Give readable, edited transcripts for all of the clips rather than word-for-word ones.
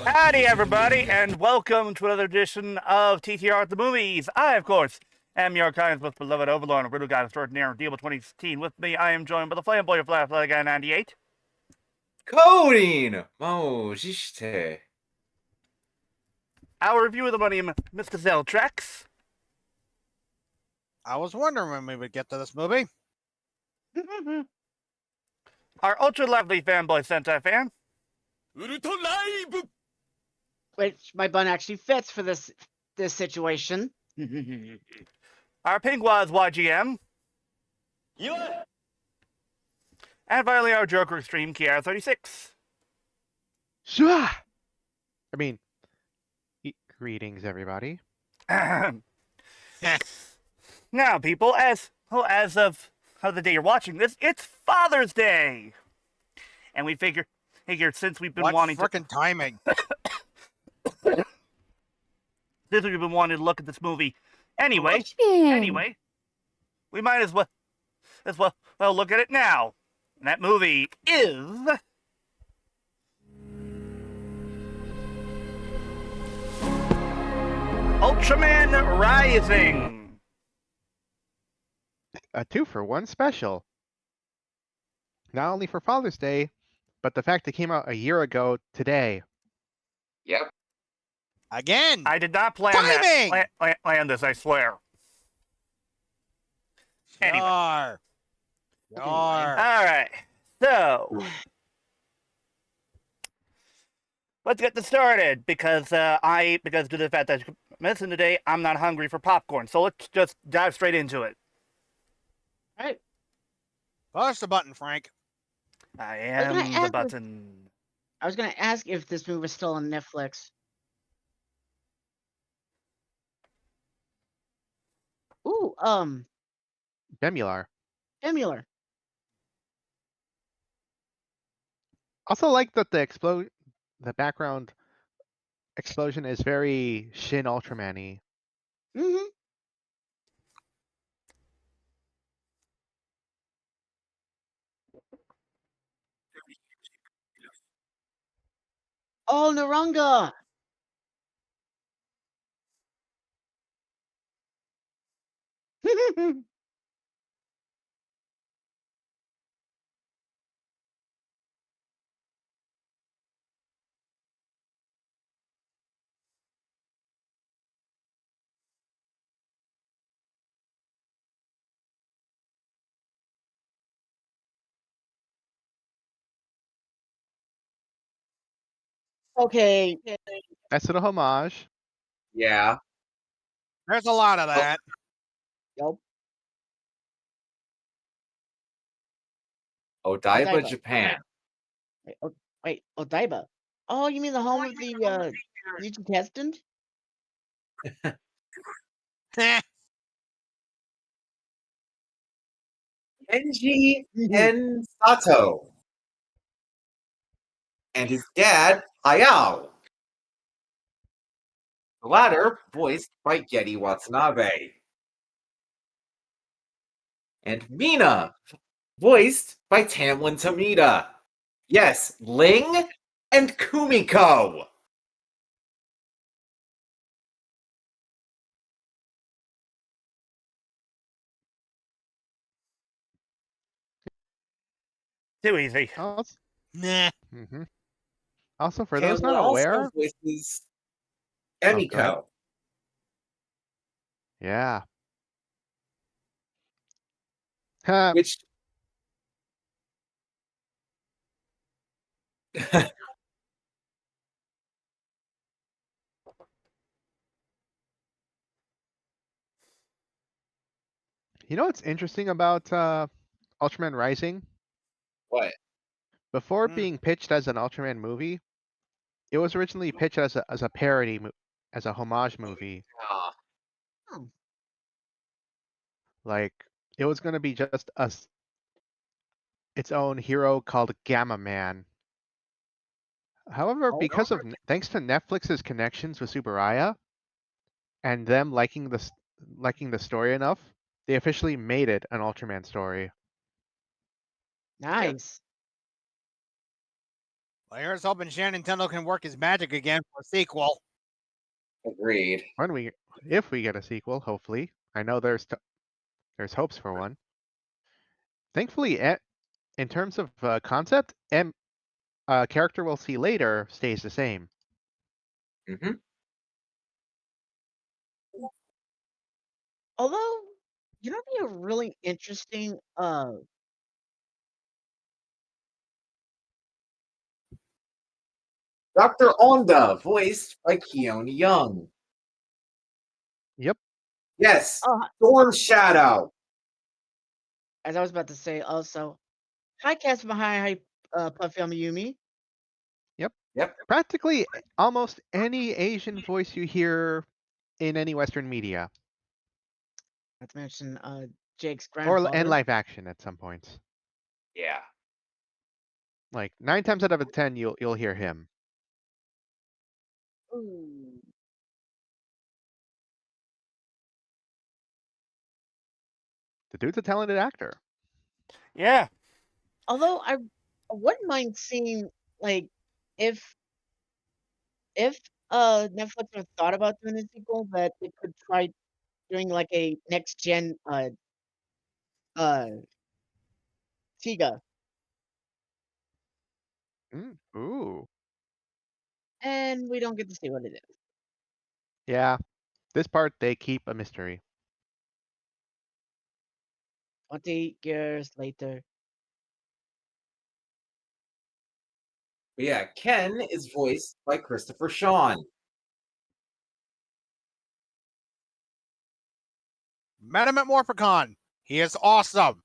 Howdy, everybody, and welcome to another edition of TTR at the Movies. I, of course, am your kind's most beloved overlord, Riddle God Extraordinaire, Deal 2016. With me, I am joined by the flamboyant Flat Guy 98. Coding! 満を持して。 Our review of the money, Mr. Zeltrax. I was wondering when we would get to this movie. Our ultra lively fanboy Sentai fan. Which my bun actually fits for this situation. Our Pingwaz YGM. And finally, our Joker Extreme KR36. I mean, greetings, everybody. Now, people, as of the day you're watching this, it's Father's Day, and we figured since we've been wanting frickin' timing. since we've been wanting to look at this movie anyway, we might as well look at it now. And that movie is Ultraman Rising. A 2-for-1 special. Not only for Father's Day, but the fact it came out a year ago today. Yep. Again! I did not plan Timing! plan this, I swear. Anyway. Yar. All right, so let's get this started because due to the fact that I'm missing today, I'm not hungry for popcorn. So let's just dive straight into it. All right. Push the button, Frank. I am the button. I was gonna ask if this movie was still on Netflix. Ooh, Bemular. Emular. Also like that the background explosion is very Shin Ultraman-y. Mm-hmm. Oh, Naranga! Okay. That's a homage. Yeah. There's a lot of that. Yep. Odaiba, Odaiba. Japan. Wait, Odaiba. Oh, you mean the home of the bleach contestant? Kenji and Sato. And his dad, Hayao. The latter voiced by Getty Watanabe. And Mina, voiced by Tamlin Tomita. Yes, Ling and Kumiko. Too easy. Also, Nah. also for Tamlin those not also aware, voices Emiko. yeah. Which You know what's interesting about Ultraman Rising? what? Before being pitched as an Ultraman movie, it was originally pitched as a parody, as a homage movie. Like it was going to be just its own hero called Gamma Man. However, because of thanks to Netflix's connections with Subaraya and them liking the story enough, they officially made it an Ultraman story. Nice. Well, here's hoping Nintendo can work his magic again for a sequel. Agreed. If we get a sequel, hopefully. I know there's hopes for one. Thankfully, in terms of concept, character we'll see later stays the same. Hmm. Although, you know, be a really interesting. Dr. Onda, voiced by Keone Young. Yep. Yes, Oh, Storm Shadow. as I was about to say, also, hi, cast behind Puffy Yumi. Yep. Practically almost any Asian voice you hear in any Western media, Not to mention Jake's and grandfather. live action at some points. Yeah. Like 9 times out of 10, you'll hear him. Ooh. The dude's a talented actor. Yeah. Although I wouldn't mind seeing like if if Netflix had thought about doing a sequel that it could try doing like a next gen uh Tiga, Ooh. and we don't get to see what it is. Yeah. This part they keep a mystery. 20 years later. But yeah, Ken is voiced by Christopher Sean. Met him at Morphicon. He is awesome.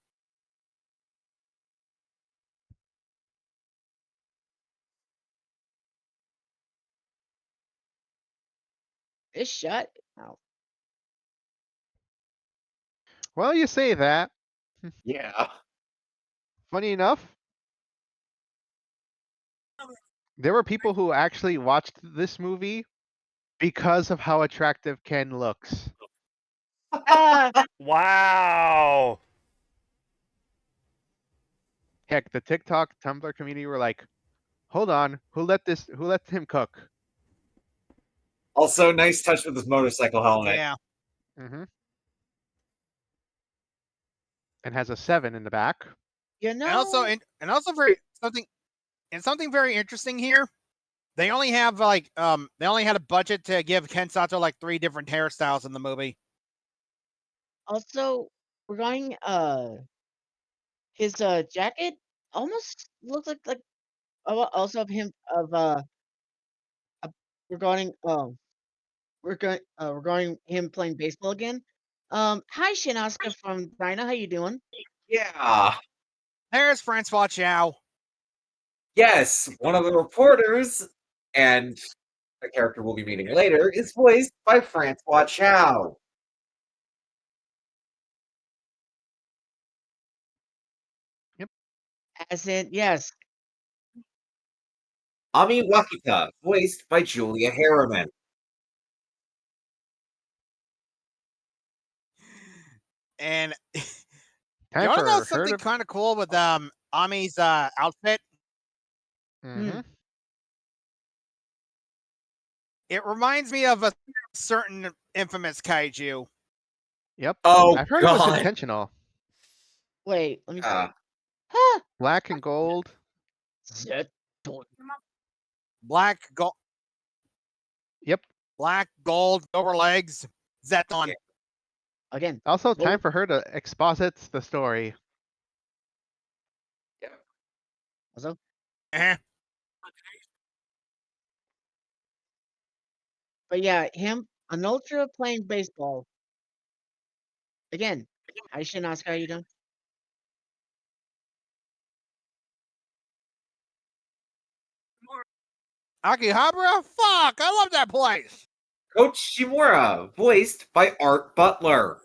It's shut. Oh, Well, you say that. Yeah. Funny enough, there were people who actually watched this movie because of how attractive Ken looks. ah, Wow. Heck, the TikTok, Tumblr community were like, "Hold on, who let him cook?" Also, nice touch with his motorcycle helmet. Yeah. Mm-hmm. And has a 7 in the back. you And also, know, and also something very interesting here. They only have they only had a budget to give Ken Sato like 3 different hairstyles in the movie. also regarding his jacket almost looks like also of him of uh, regarding regarding him playing baseball again. Hi Shinaska from Dinah, how you doing? Yeah. There's Francois Chow. Yes, one of the reporters, and a character we'll be meeting later, is voiced by Francois Chow. As in, yes, Ami Wakita, voiced by Julia Harriman. And Time you want to know for something kind of cool with Ami's outfit? Mm-hmm. It reminds me of a certain infamous kaiju. Yep. Oh, I've heard it was God. intentional. wait, let me see. Uh, Huh. Black and gold. Zeton. Black gold, Yep. over legs. Zeton. Yeah. Again. Also, Well- time for her to exposit the story. yeah. Also, Eh. but yeah, him an ultra playing baseball. Again, hi Shinaska, how you doing? Akihabara? Fuck, I love that place. Coach Shimura, voiced by Art Butler.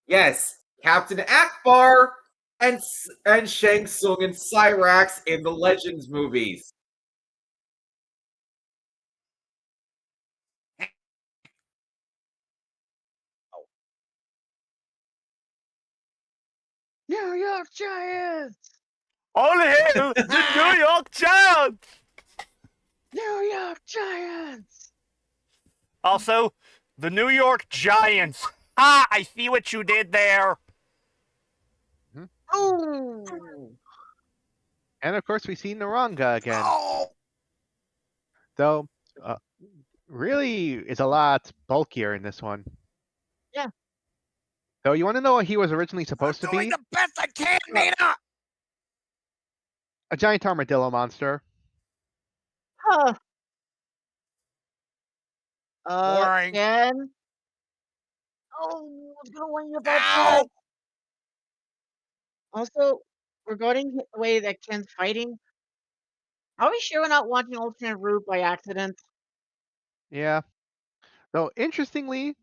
Yes, Captain Akbar and Shang Tsung and Cyrax in the Legends movies. New York Giants. All hail the New York Giants! New York Giants. Also, the New York Giants. Ah, I see what you did there. Oh. And of course, we see Naranga again. Oh, Though, really is a lot bulkier in this one. Yeah. Though, you want to know what he was originally supposed to doing be? the best I can, Nina. A giant armadillo monster. Huh. Boring. Ken. Oh, I was gonna warn you about Ow. that. Also, regarding the way that Ken's fighting, are we sure we're not watching alternate route by accident? Yeah. Though, interestingly,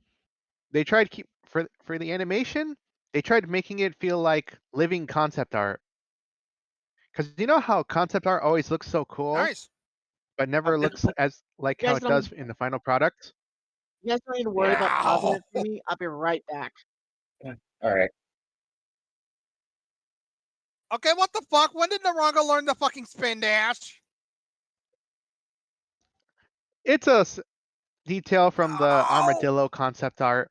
they tried keep for the animation. They tried making it feel like living concept art. Because you know how concept art always looks so cool, Nice. but never looks as like You how guys it don't. does in the final product. You guys don't need to worry about pausing Ow. it for me. I'll be right back. All right. Okay, what the fuck? When did Naranga learn the fucking spin dash? It's a detail from the Oh. armadillo concept art.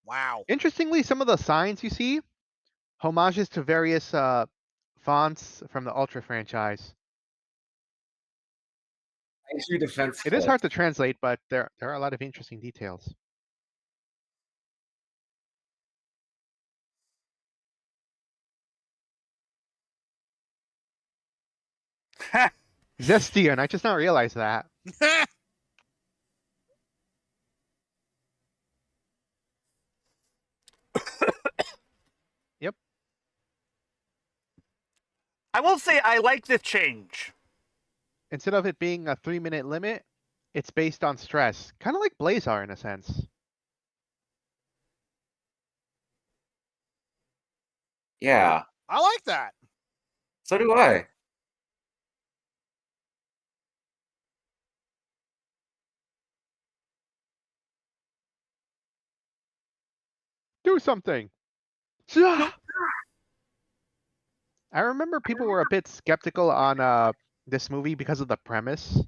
Wow. Interestingly, some of the signs you see, homages to various fonts from the Ultra franchise. Kaiju Defense It is Force. hard to translate, but there are a lot of interesting details. Zestian, I just now realized that. Yep. I will say I like this change. Instead of it being a 3-minute limit, it's based on stress. Kind of like Blazar in a sense. Yeah. I like that. So do I. Do something. I remember people were a bit skeptical on this movie because of the premise.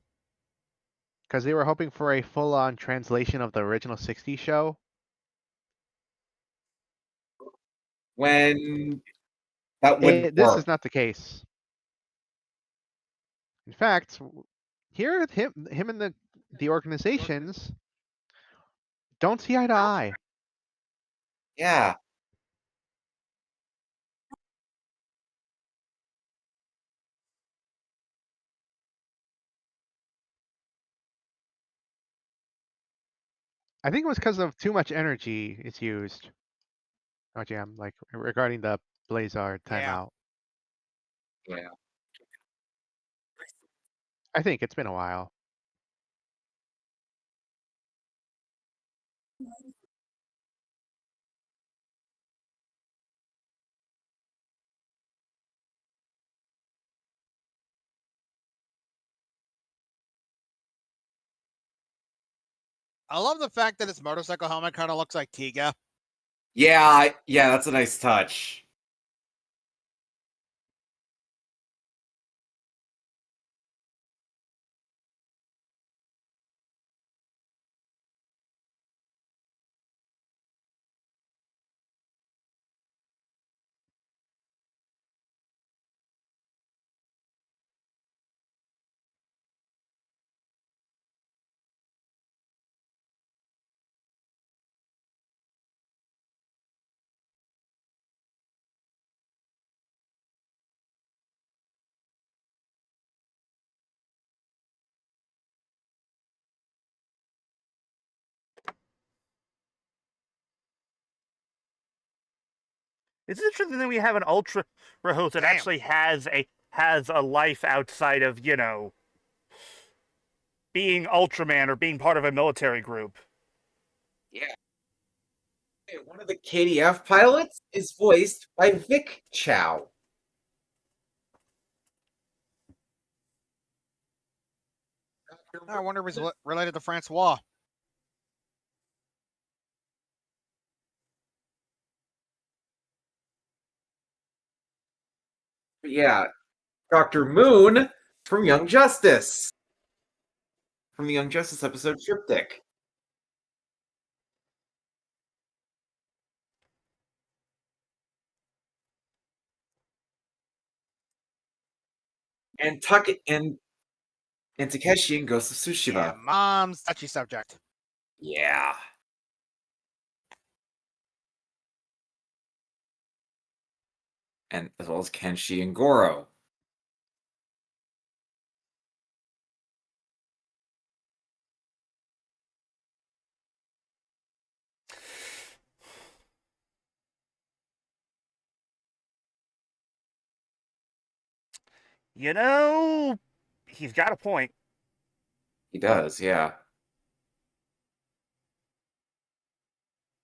Because they were hoping for a full-on translation of the original 60s show. When that wouldn't This work. is not the case. In fact, here him and the organizations don't see eye to eye. Yeah. I think it was because of too much energy is used. Oh, jam, like regarding the Blazar timeout. Yeah. I think it's been a while. I love the fact that his motorcycle helmet kind of looks like Tiga. Yeah, that's a nice touch. It's interesting that we have an Ultra host that Damn. actually has a life outside of, being Ultraman or being part of a military group. Yeah. One of the KDF pilots is voiced by Vic Chow. I wonder if he's related to Francois. But yeah, Dr. Moon from Young Justice. From the Young Justice episode Triptych. And Takeshi and Ghost of Tsushima. Yeah, mom's touchy subject. Yeah. And as well as Kenshi and Goro. You know, he's got a point. He does, yeah.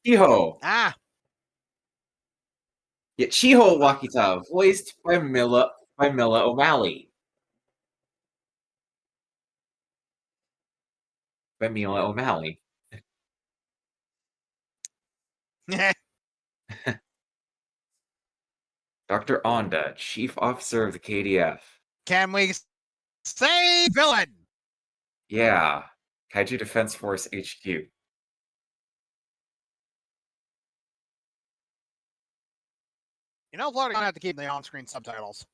Chiho. Ah, Yeah, Chiho Wakita, voiced by Mila O'Malley. By Mila O'Malley. Dr. Onda, Chief Officer of the KDF. can we say villain? Yeah. Kaiju Defense Force HQ. You know, Flutter gonna have to keep the on-screen subtitles.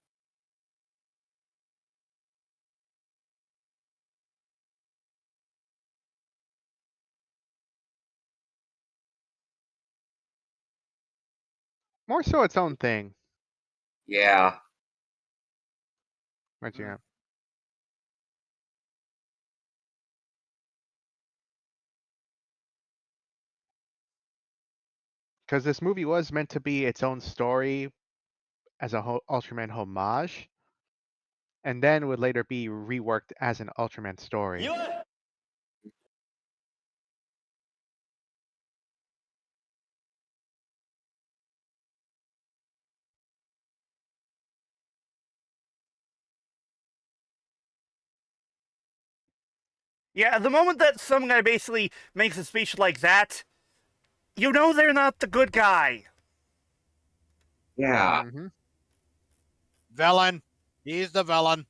More so its own thing. Yeah. What you got? Because this movie was meant to be its own story as a Ultraman homage, and then would later be reworked as an Ultraman story. Yeah, the moment that some guy basically makes a speech like that, you know they're not the good guy. Yeah. Mm-hmm. Villain. He's the villain.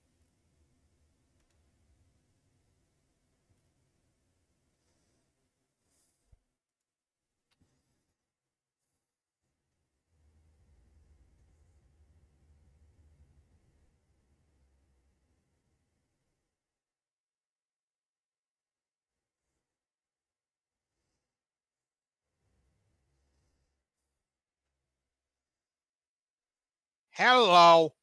Hello.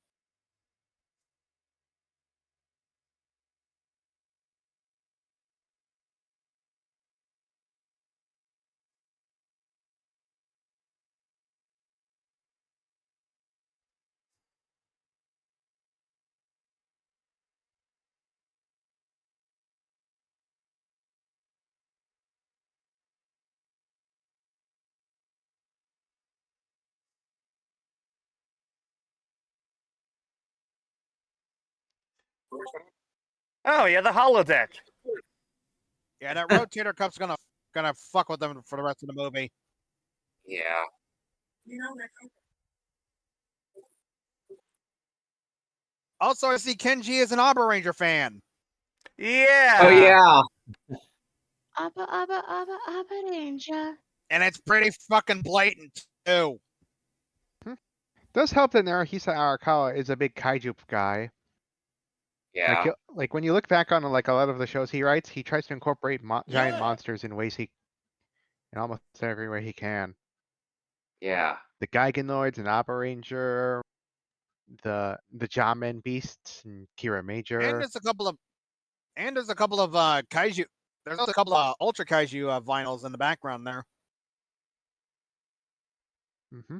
Oh yeah, the holodeck. Yeah, that rotator cuff's gonna fuck with them for the rest of the movie. Yeah. Also, I see Kenji is an Arbor Ranger fan. Yeah. Oh yeah. Abba Ninja. And it's pretty fucking blatant too. Does help that Naruhisa Arakawa is a big kaiju guy. Yeah. Like when you look back on like a lot of the shows he writes, he tries to incorporate giant monsters in ways in almost every way he can. Yeah. The Giganoids and Abba Ranger, the Jamin beasts and Kira Major. And there's a couple of kaiju. There's also a couple of Ultra Kaiju vinyls in the background there. Mm-hmm.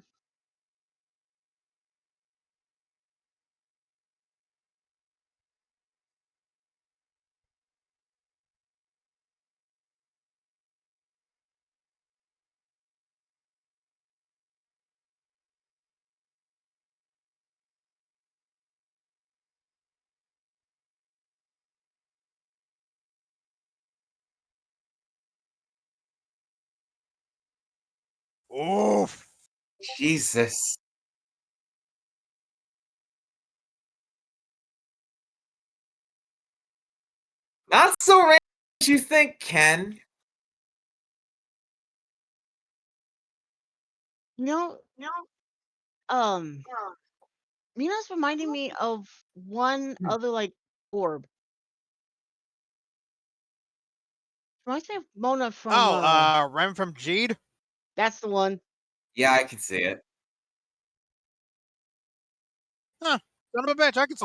Oof. Jesus. Not so random as you think, Ken. No, Mina's reminding me of one other like orb. Reminds me of Mona from. Rem from Jeed. That's the one. Yeah, I can see it. Huh? Son of a bitch! I can.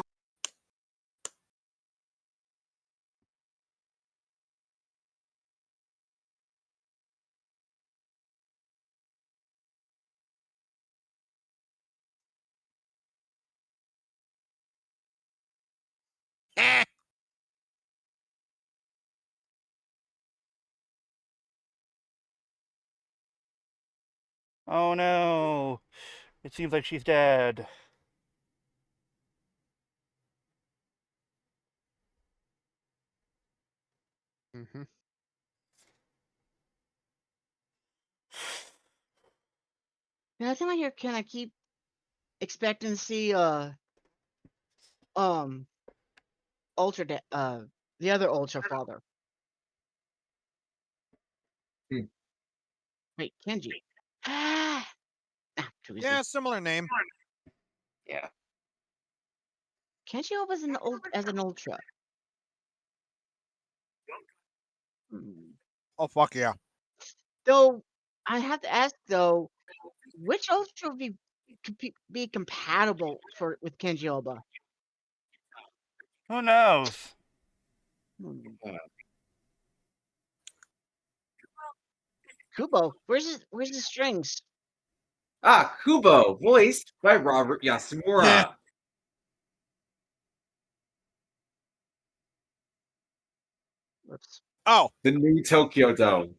Eh. Oh no. It seems like she's dead. Mm-hmm. Every time I hear Ken, I keep expecting to see the other Ultra Father. Hmm. Wait, Kenji. Ah, too easy. Yeah, similar name. Yeah. Kenji was as an Ultra. Hmm. Oh fuck yeah! Though I have to ask though, which Ultra would be compatible with Kenji Oba? Who knows? Hmm. Kubo, where's his strings? Ah, Kubo, voiced by Robert Yasumura. Whoops. Oh, The new Tokyo Dome.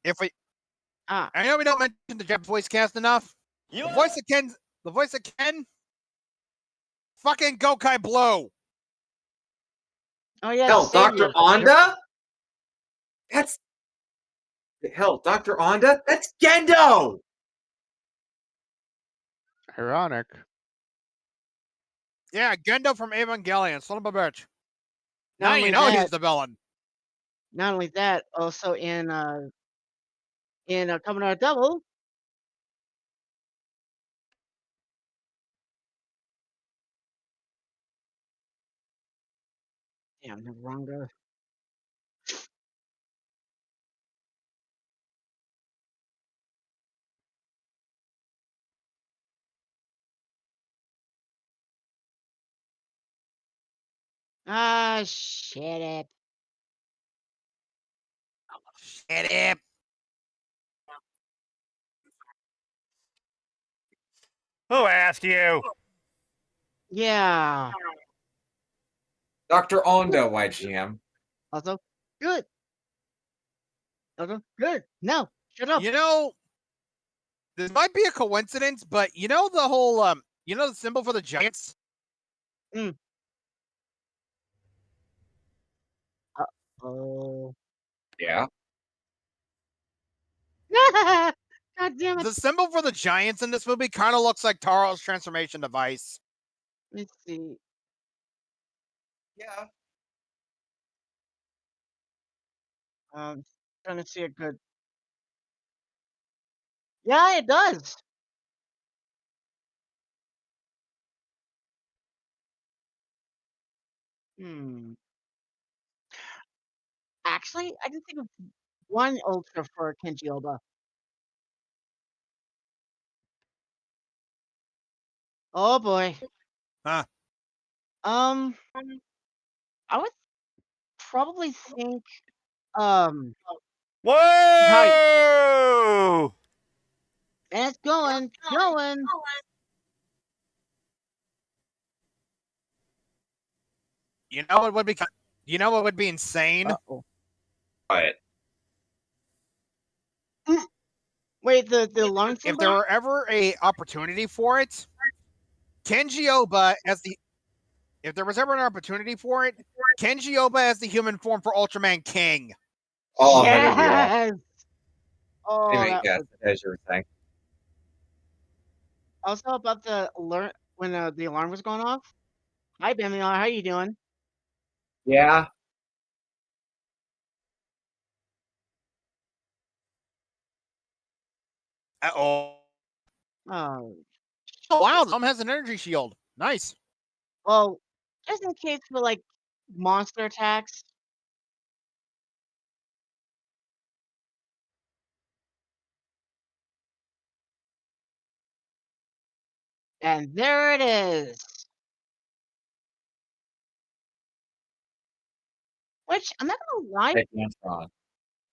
if we, Ah, I know we don't mention the Japanese voice cast enough. The voice of Ken, fucking Gokai Blue. oh yeah, Hell, Savior. Dr. Onda? Dr. Onda? That's Gendo! Ironic. Yeah, Gendo from Evangelion, son of a bitch. Not Now only you know that, he's the villain. not only that, also in Coming Out Double. Damn, the wrong guy. Ah, shit it. Shut up. Who asked you? Yeah. Dr. Onda, YGM. Also, good. Also, good. No, shut up. You know, this might be a coincidence, but you know the whole you know the symbol for the Giants? Oh. Yeah. God damn it. The symbol for the Giants in this movie kind of looks like Taro's transformation device. Let's see. Yeah. Trying to see a good. Yeah, it does. Hmm. Actually, I can think of one Ultra for Kenji Oba. Oh boy. Huh. I would probably think um Whoa! and it's going. You know what would be insane? Uh-oh. But Wait, the alarm If symbol? there were ever a opportunity for it, Kenji Oba as the if there was ever an opportunity for it, Kenji Oba as the human form for Ultraman King. oh, that would be awesome. Yes. Oh, Anyway, that yes, was as you were saying. also about the alert when the alarm was going off. Hi, Bamia, how you doing? Yeah. Uh-oh. Oh, Oh, wow, Mom has an energy shield. Nice. well, just in case for like monster attacks. And there it is. Which I'm not gonna lie, Gigantron.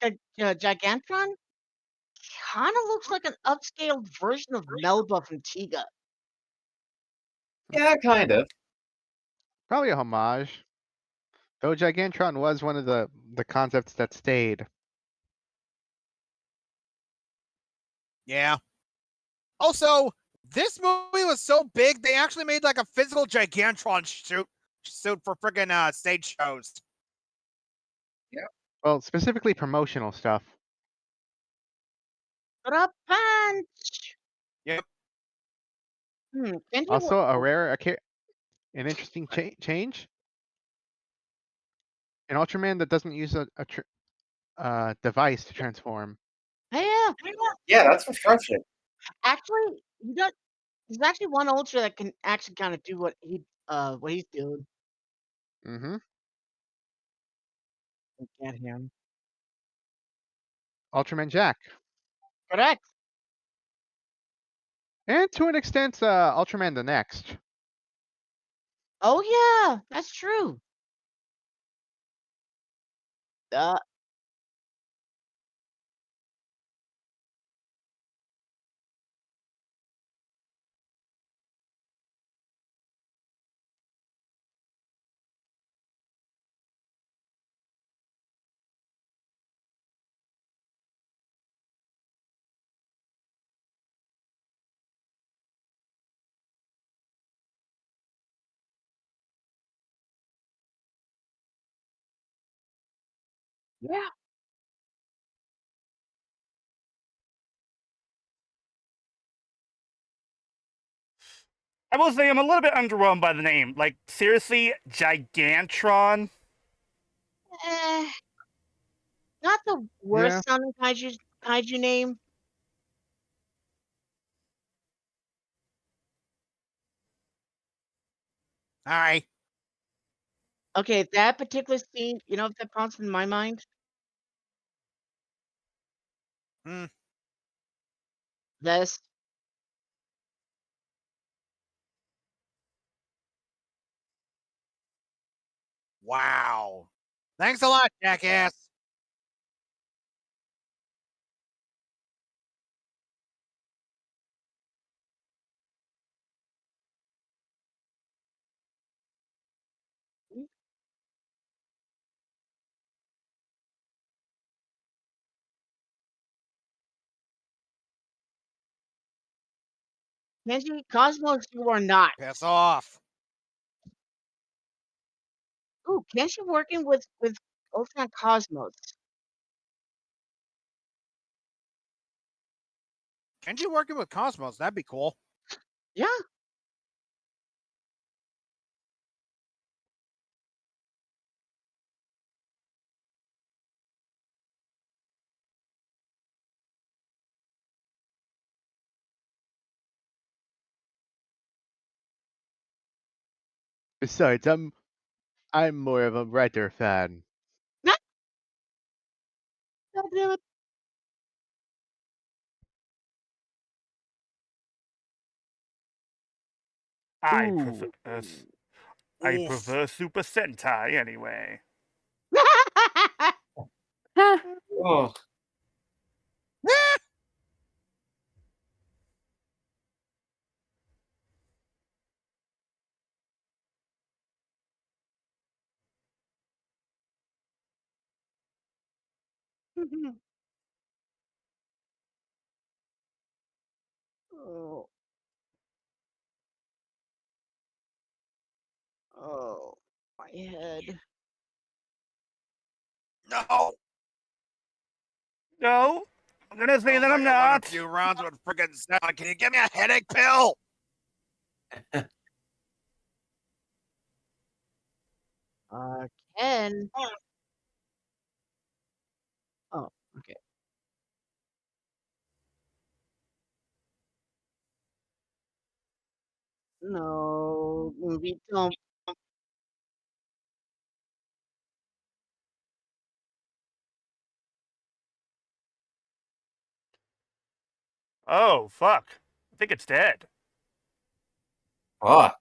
the Gigantron kind of looks like an upscaled version of Melba from Tiga. Yeah, kind of. Probably a homage. Though Gigantron was one of the concepts that stayed. Yeah. Also, this movie was so big, they actually made like a physical Gigantron suit for friggin' stage shows. Well, specifically promotional stuff. Put up punch. Yep. Kenji Also, a wa- rare, an interesting change. An Ultraman that doesn't use a device to transform. Yeah, Yeah, that's refreshing. actually, there's actually one Ultra that can actually kind of do what he's doing. Mm-hmm. Look at him. Ultraman Jack. Correct. And to an extent, Ultraman the Next. Oh yeah, that's true. Uh, yeah. I will say I'm a little bit underwhelmed by the name. Like, seriously, Gigantron? Eh, not the Yeah. worst sounding kaiju name. All right. Okay, that particular scene, you know what that prompts in my mind? Hmm. This. Wow. Thanks a lot, jackass. Kenji, Cosmos, you are not. Piss off. Ooh, Kenji working with Ultraman Cosmos. Kenji working with Cosmos, that'd be cool. Yeah. Besides, I'm more of a writer fan. God damn it. I Ooh. Oof. prefer Super Sentai anyway. Oh, Oh. Oh, my head. No. No, I'm gonna say Sounds that like I'm I went a not. few rounds with friggin' Zeltrax. Can you give me a headache pill? And oh, okay. No, movie, don't. Oh, fuck. I think it's dead. Fuck.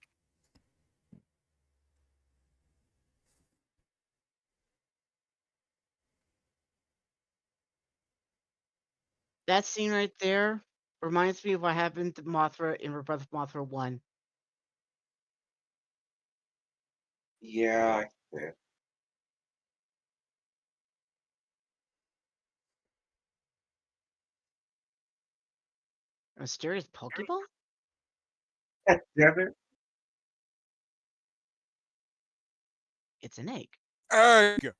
That scene right there reminds me of what happened to Mothra in Rebirth of Mothra 1. Yeah. Yeah. A mysterious Pokeball? Damn it. It's an egg. Egg.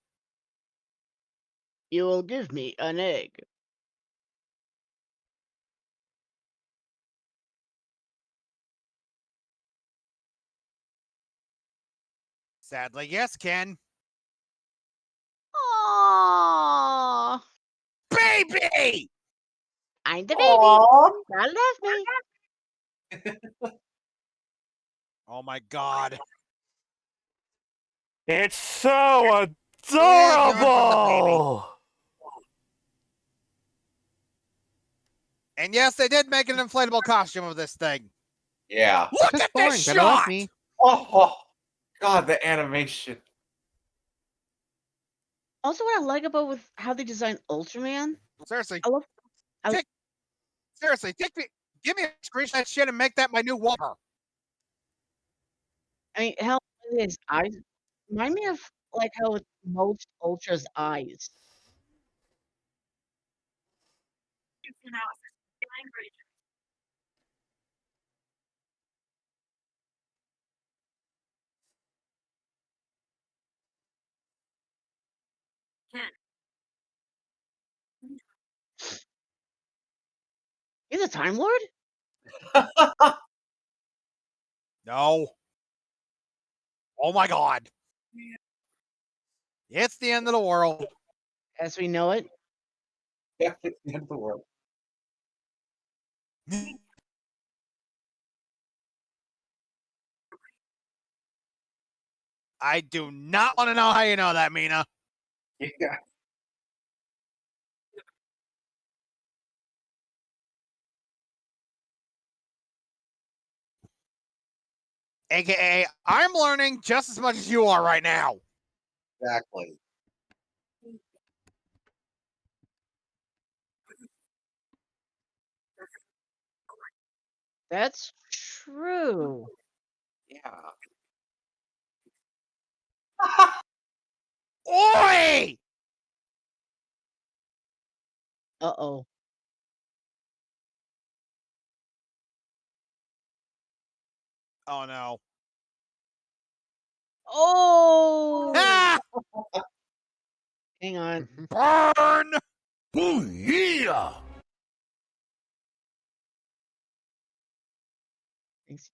You will give me an egg. Sadly, yes, Ken. Aww. Baby! I'm the baby. Aww. God love me. Oh my god. It's so Yeah, going from the baby. adorable. And yes, they did make an inflatable costume of this thing. Yeah. Look Just at boring, this but I like shot! me. Oh, God, the animation. Also, what I like about with how they designed Ultraman, Seriously, I love. seriously, give me a screenshot of that shit and make that my new wallpaper. I mean, hell, his eyes remind me of like how with most Ultra's eyes. He's a Time Lord? No. Oh my god. It's the end of the world. As we know it. Yeah, it's the end of the world. I do not want to know how you know that, Mina. Yeah. AKA, I'm learning just as much as you are right now. Exactly. That's true. Yeah. Oi! Uh-oh. Oh no. Oh! Ah! Hang on. Mhm. Burn! Oh, yeah. Thanks.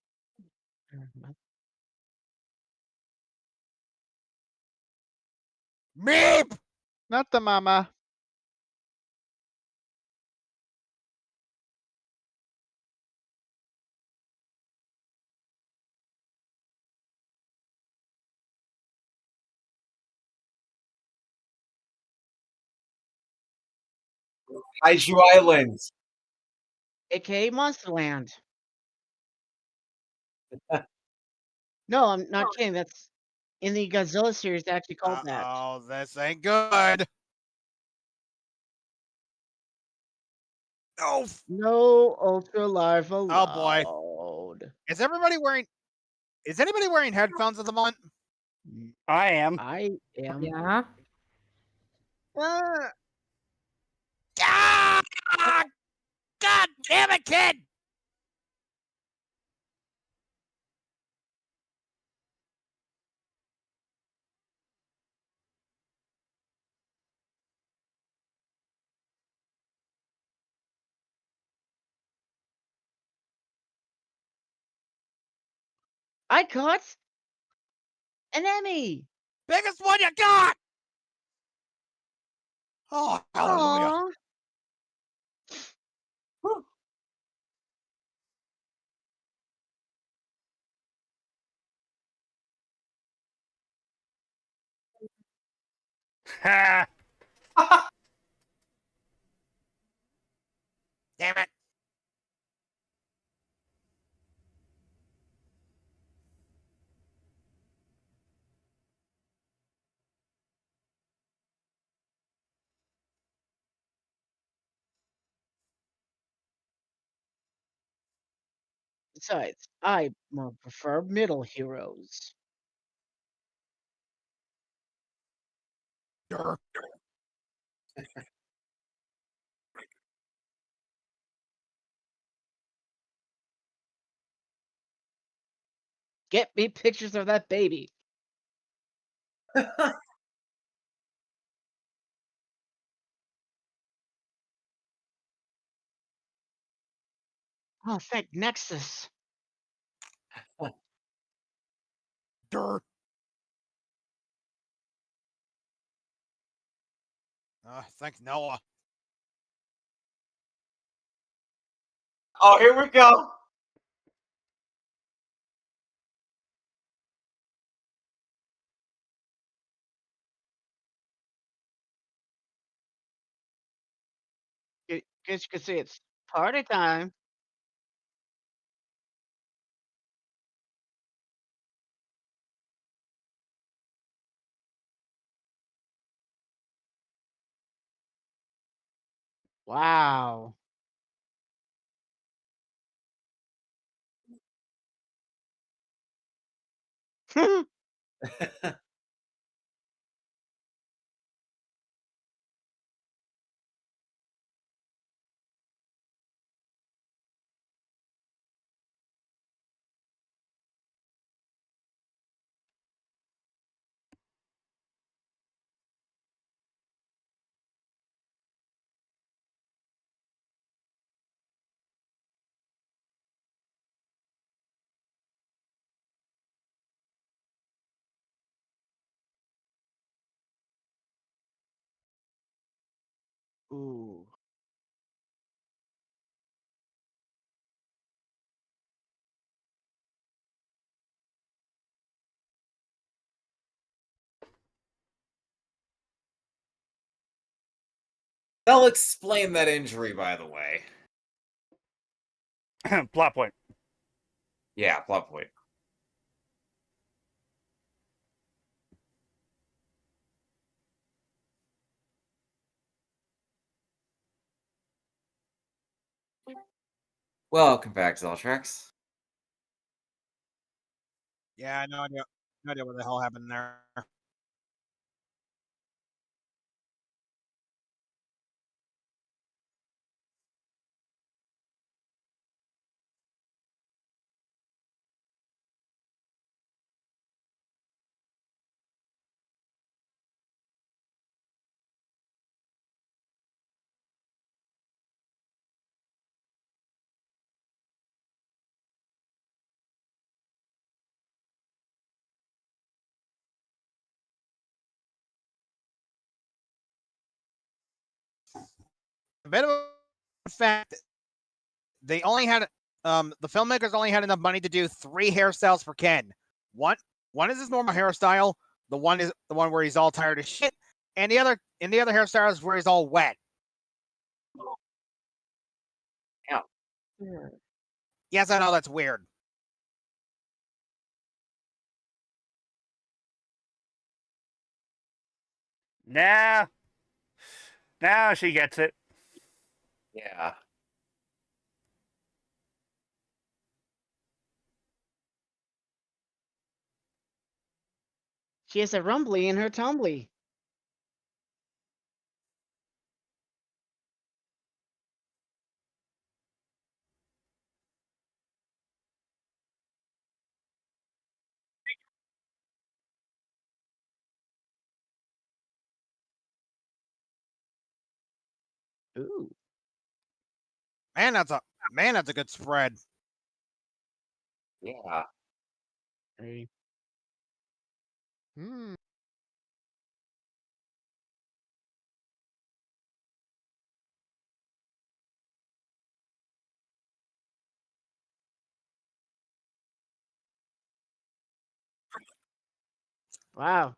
Meep! Not the mama. Kaiju Island. AKA Monsterland. No, I'm not kidding. That's in the Godzilla series, they actually called that. Oh, this ain't good. No. No ultra larva Oh boy. allowed. Is anybody wearing headphones at the moment? I am. I am. Yeah. Ah! God damn it, kid! I caught an Emmy. Biggest one you got! Oh, hallelujah. Aw. Ha! Damn it. Besides, I more prefer middle heroes. Durr. Get me pictures of that baby. Oh, thank Nexus. Durr. Thanks, Noah. Oh, here we go. Guess you can see it's party time. Wow. Ooh. They'll explain that injury, by the way. Plot point. Yeah, plot point. Welcome back, Zeltrax. Yeah, no idea. No idea what the hell happened there. A bit of a fact, they only had the filmmakers only had enough money to do 3 hairstyles for Ken. One is his normal hairstyle. The one is the one where he's all tired of shit, and the other hairstyle is where he's all wet. Yeah. Yes, I know that's weird. Now she gets it. Yeah. She has a rumbly in her tumbly. Ooh. Man, that's a good spread. Yeah. Hey. Hmm. Wow.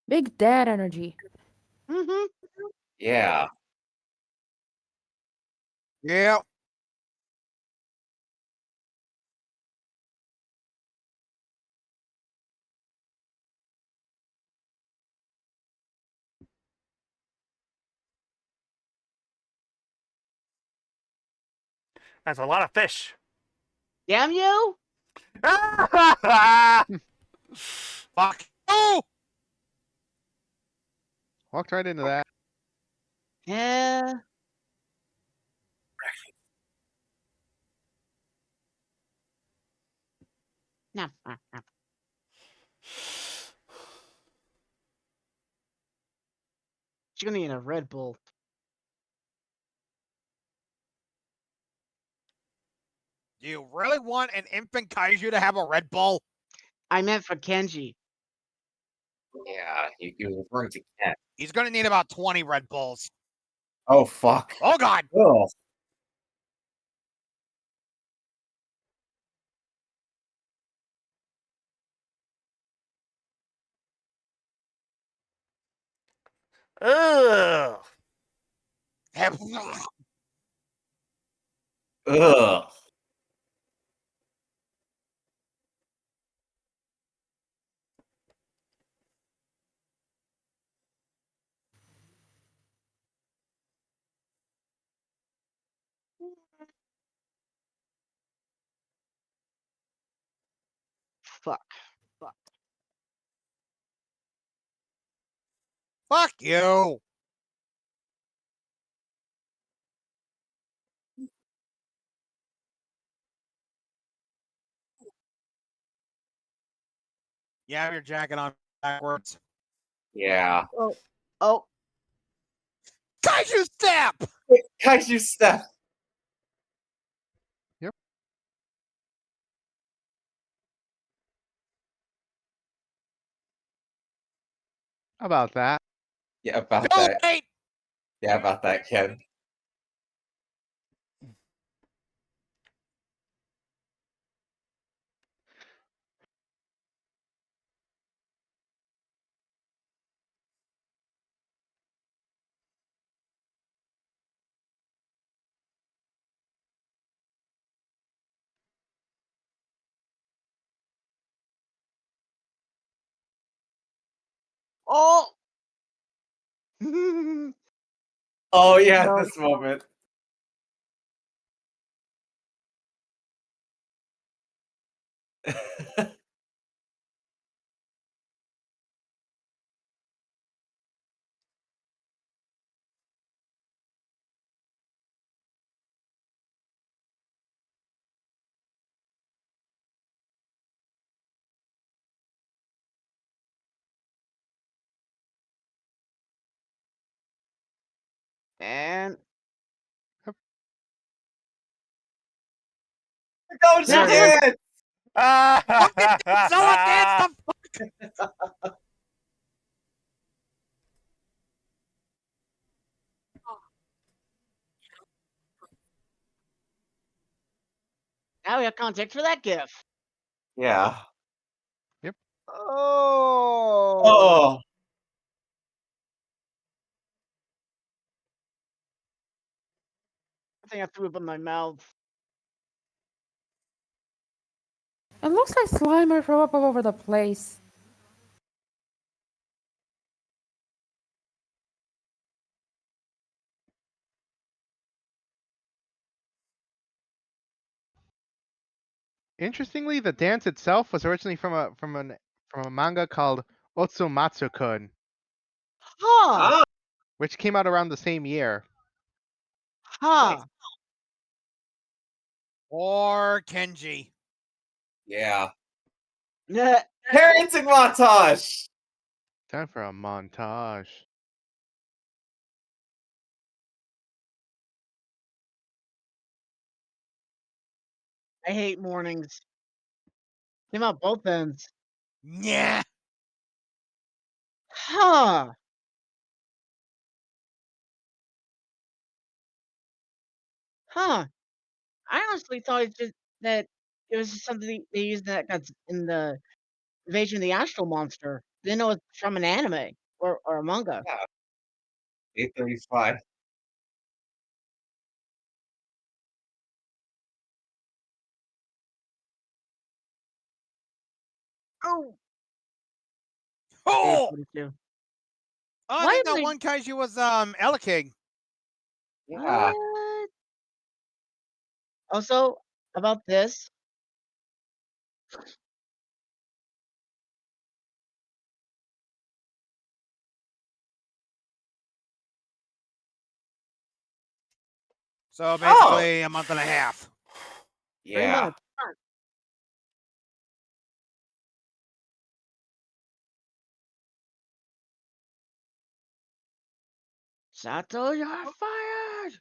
Big dad energy. Mm-hmm. Yeah. Yeah. That's a lot of fish. Damn you! Fuck. Oh! Walked right into that. Yeah. No. She's gonna need a Red Bull. Do you really want an infant kaiju to have a Red Bull? I meant for Kenji. Yeah. You were referring to Ken. He's gonna need about 20 Red Bulls. Oh, fuck. Oh god! Ugh. Ugh. Ugh. Fuck. Fuck. Fuck you! You have your jacket on backwards. Yeah. Oh. Oh. Kaiju step! Kaiju step. How about that? Yeah, about No, that. wait! Yeah, about that, Ken. Oh. Oh, yeah, No. this moment. And Go, There Ken! Fucking Zilla dance the now we have context for that gif. Yeah. Oh. Oh. I think I threw up in my mouth. It looks like slime or throw up all over the place. Interestingly, the dance itself was originally from a manga called Otsumatsu-kun, Huh. Ah. which came out around the same year. Huh. Or Kenji. Yeah. Nah. Parenting montage! Time for a montage. I hate mornings. Came out both ends. Yeah. Huh. Huh. I honestly thought it's just that it was just something they used that got in the Invasion of the Astral Monster. Didn't know it's from an anime or a manga. Yeah. 835. Oh, Oh, 842. I Why think am that I? one kaiju was Ella King. Yeah. What? Also, about this, So Oh. basically a month and a half. pretty Yeah. much. Sato, you're fired!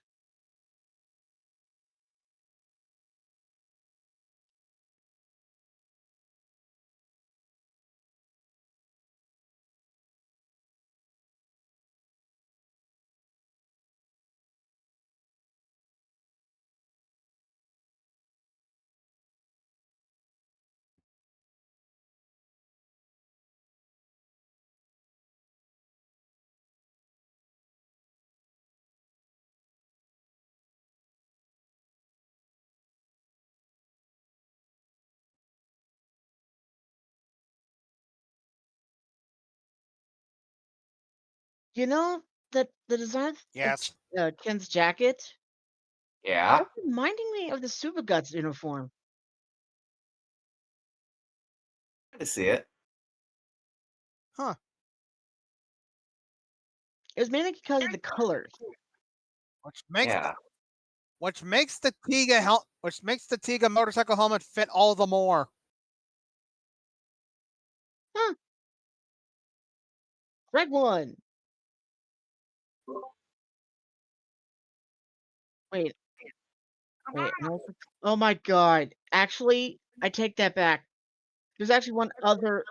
You know that the design of Yes. Ken's jacket Yeah. that's reminding me of the Super Guts uniform. I see it. Huh. It was mainly because of the colors. Which makes Yeah. the Tiga motorcycle helmet fit all the more. Red one. Wait. Oh my god. Actually, I take that back. There's actually one other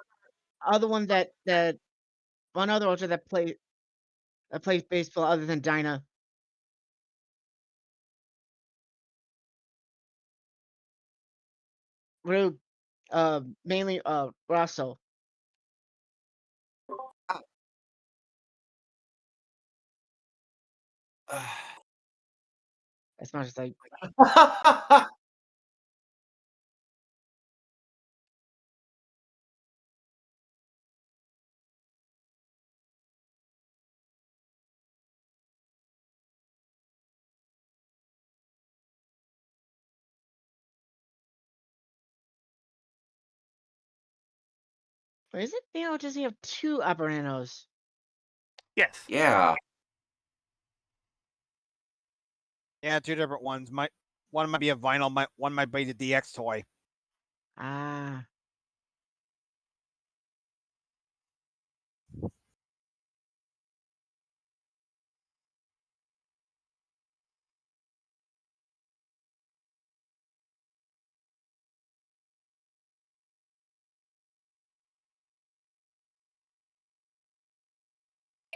one that one other Ultra that plays baseball other than Dinah. Rube, mainly Rosso. As much as I is it or does he have two Aparanos? Yes. Yeah. Yeah, two different ones. One might be a vinyl, one might be the DX toy. Ah.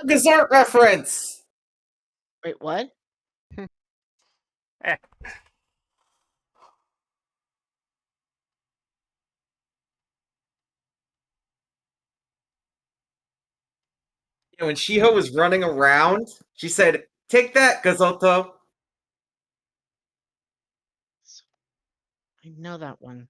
Gazart reference. Wait, what? Eh, You know, when Shiho was running around, she said, "Take that, Gazotto." I know that one.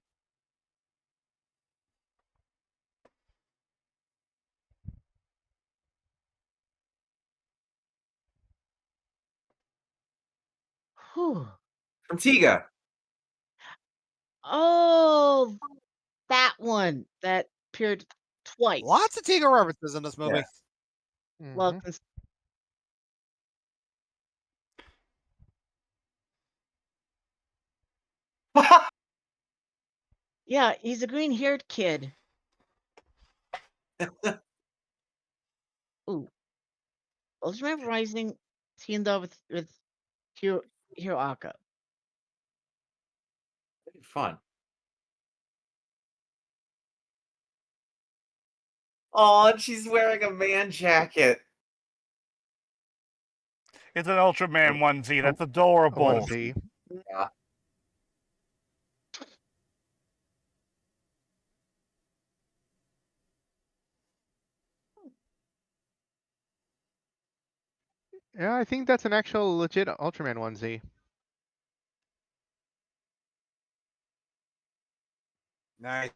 Whew. From Tiga. Oh, that one that appeared twice. Lots of Tiga references in this movie. Well, Mhm. yeah, he's a green-haired kid. Ooh, Ultraman Rising teamed up with Hiroaka. Fun. Oh, and she's wearing a man jacket. it's an Ultraman onesie. That's A adorable. onesie. Yeah. Yeah, I think that's an actual legit Ultraman onesie. Nice.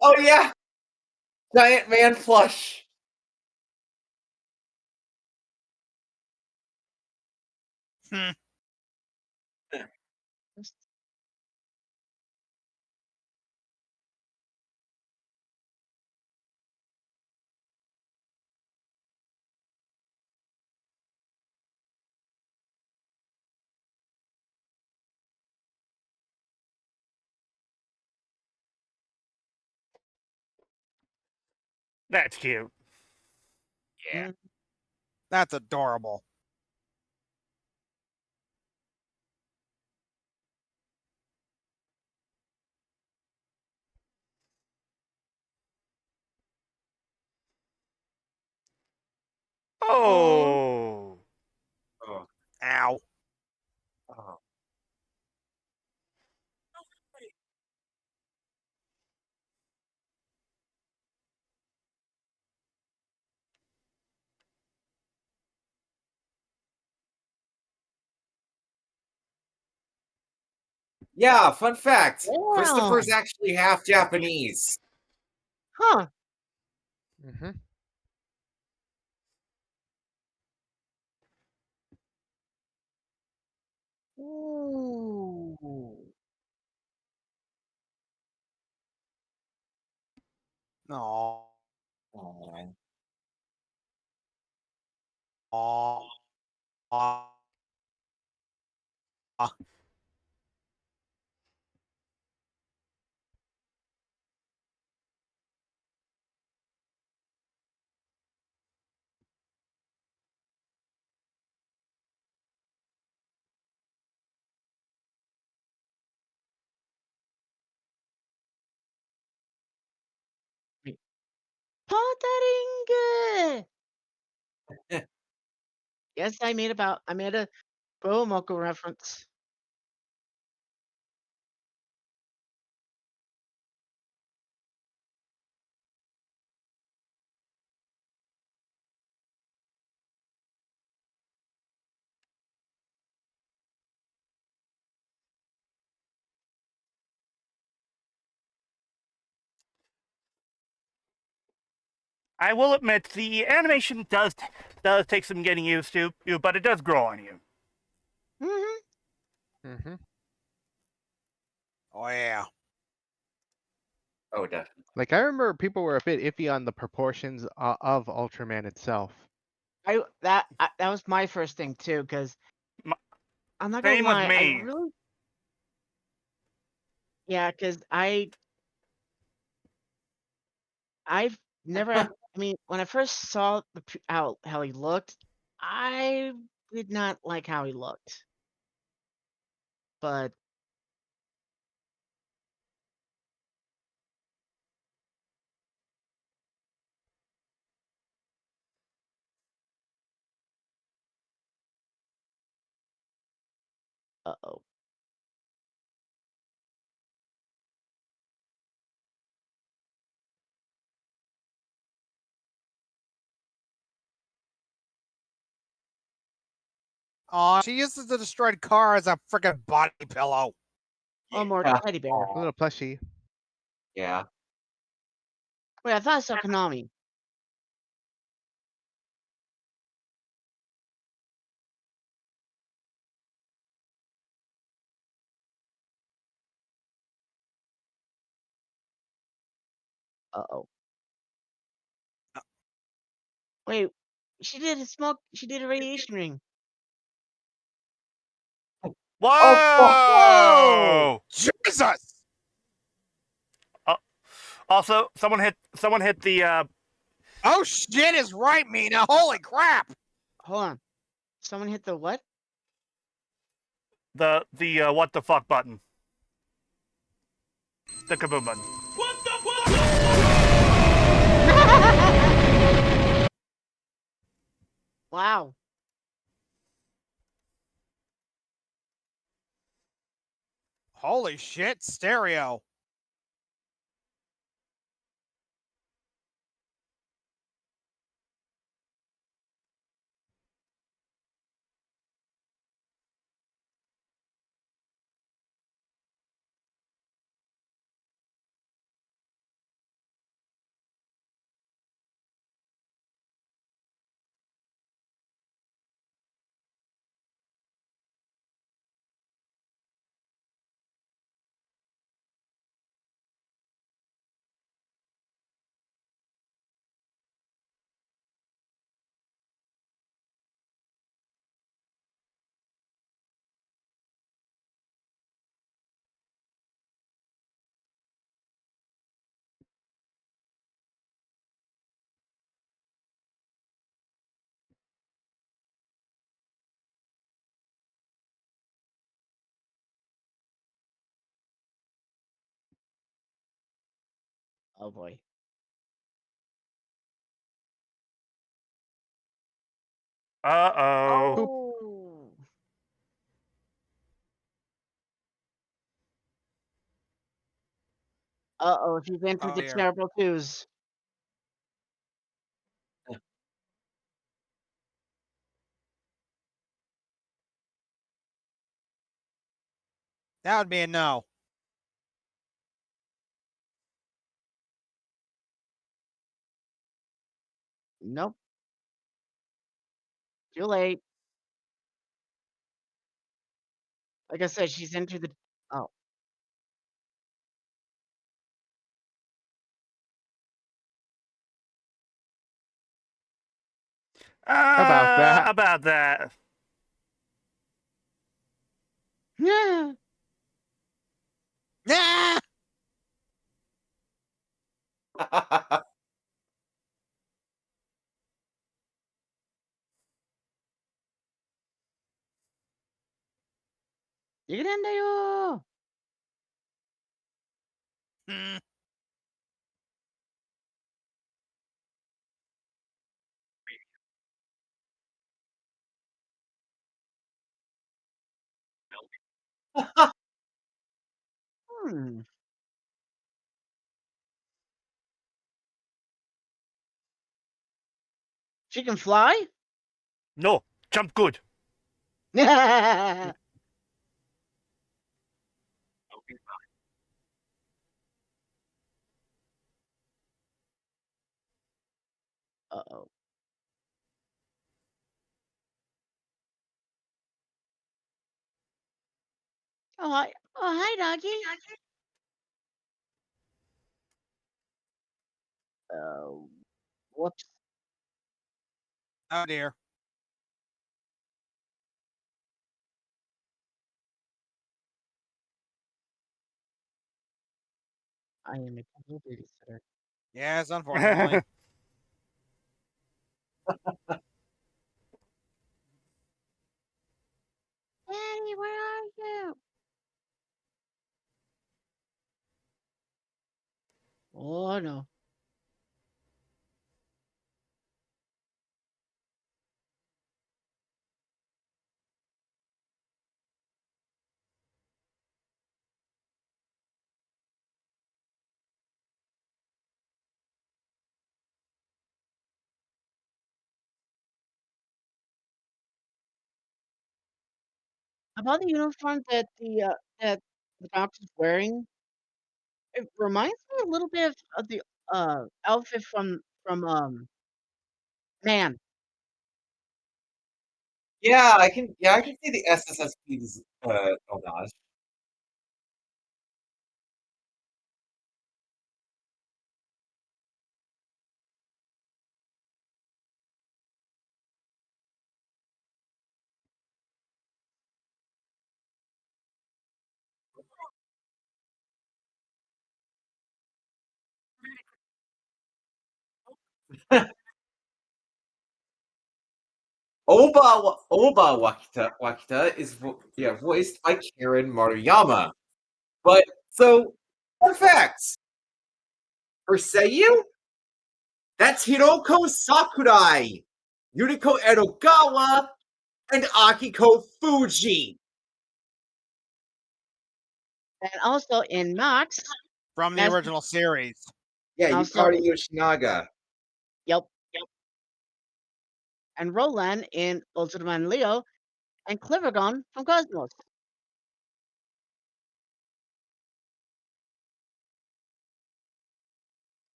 Oh yeah, Giant Man plush. Hmm. That's cute. Yeah. That's adorable. Oh. Oh. Ow. Oh. Yeah, fun fact. Christopher's Damn. actually half Japanese. Huh. Mm-hmm. Ooh. No. Oh. Aw. Pottering. Yes, I made a Bomoku reference. I will admit the animation does take some getting used to, but it does grow on you. Mm-hmm. Mm-hmm. Oh yeah. Oh, definitely. Like I remember people were a bit iffy on the proportions of Ultraman itself. That was my first thing too, because M- I'm not gonna Same with lie, I me. really because I've never I mean, when I first saw how he looked, I did not like how he looked. But uh-oh. Aw, she uses the destroyed car as a freaking body pillow. Oh, more Yeah. teddy bear. A little plushie. Yeah. Wait, I thought I saw Konami. Uh-oh. Wait, she did a smoke. She did a radiation ring. Whoa! Jesus! Also, someone hit the Oh shit is right, Mina. Holy crap! Hold on. Someone hit the what? what the fuck button. The kaboom button. Wow. Holy shit, stereo. Oh boy. Uh-oh. Oh. Uh-oh, she's in for Oh, the dear. terrible twos. That would be a no. Nope. Too late. Like I said, she's into the. Oh. About that. About that. Yeah. Nah! You get in there. Hmm. Hmm. She can fly? No, jump good. Uh-oh. Oh, hi. Oh, hi, doggy. Oh, whoops. Oh, dear. I am a total babysitter. Yes, unfortunately. Daddy, where are you? Oh, no. About the uniform that the doctor's wearing, it reminds me a little bit of the outfit from Man. Yeah, I can see the SSSP's homage. Oba Wakita is voiced by Karen Maruyama. But so, fun facts for Seiyu, that's Hiroko Sakurai, Yuriko Edogawa, and Akiko Fuji. And also in Max, From the As- original series. Yeah, Also- Yukari Yoshinaga. yep. And Roland in Ultraman Leo, and Clivergon from Cosmos.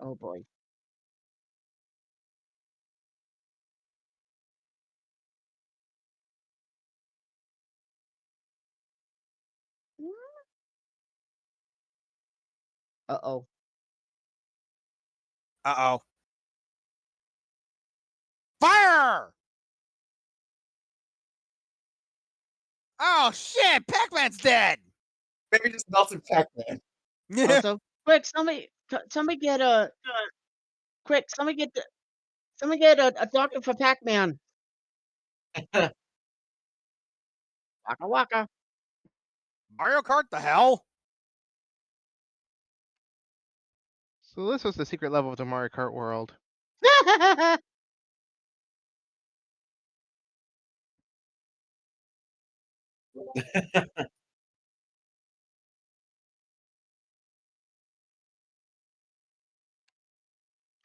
Oh boy. Uh-oh. Uh-oh. Fire! Oh shit! Pac-Man's dead! Maybe just melted Pac-Man. Also, quick, somebody get a a doctor for Pac-Man. Waka waka. Mario Kart, the hell? So this was the secret level of the Mario Kart world.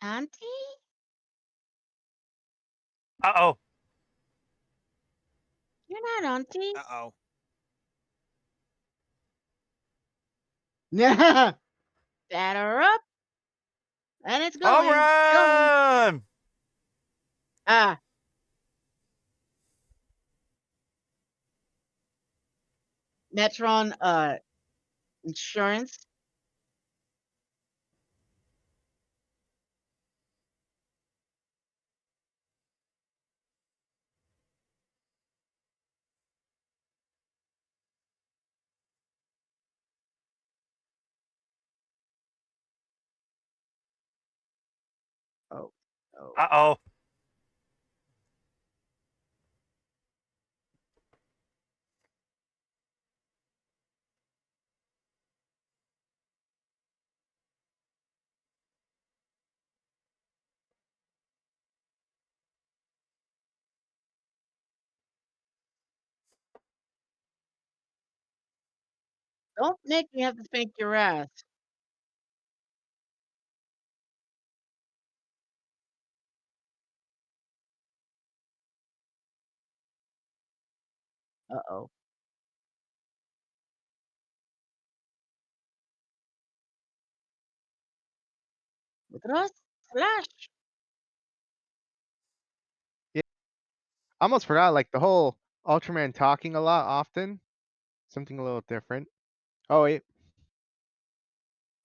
Auntie? Uh-oh. You're not Auntie. Uh-oh. Yeah. Batter up. And it's going. Home run! Ah. Metron insurance. Oh. Uh-oh. Don't make me have to spank your ass. Uh-oh. Look at us. Flash. I almost forgot, like the whole Ultraman talking a lot often. Something a little different. Oh wait.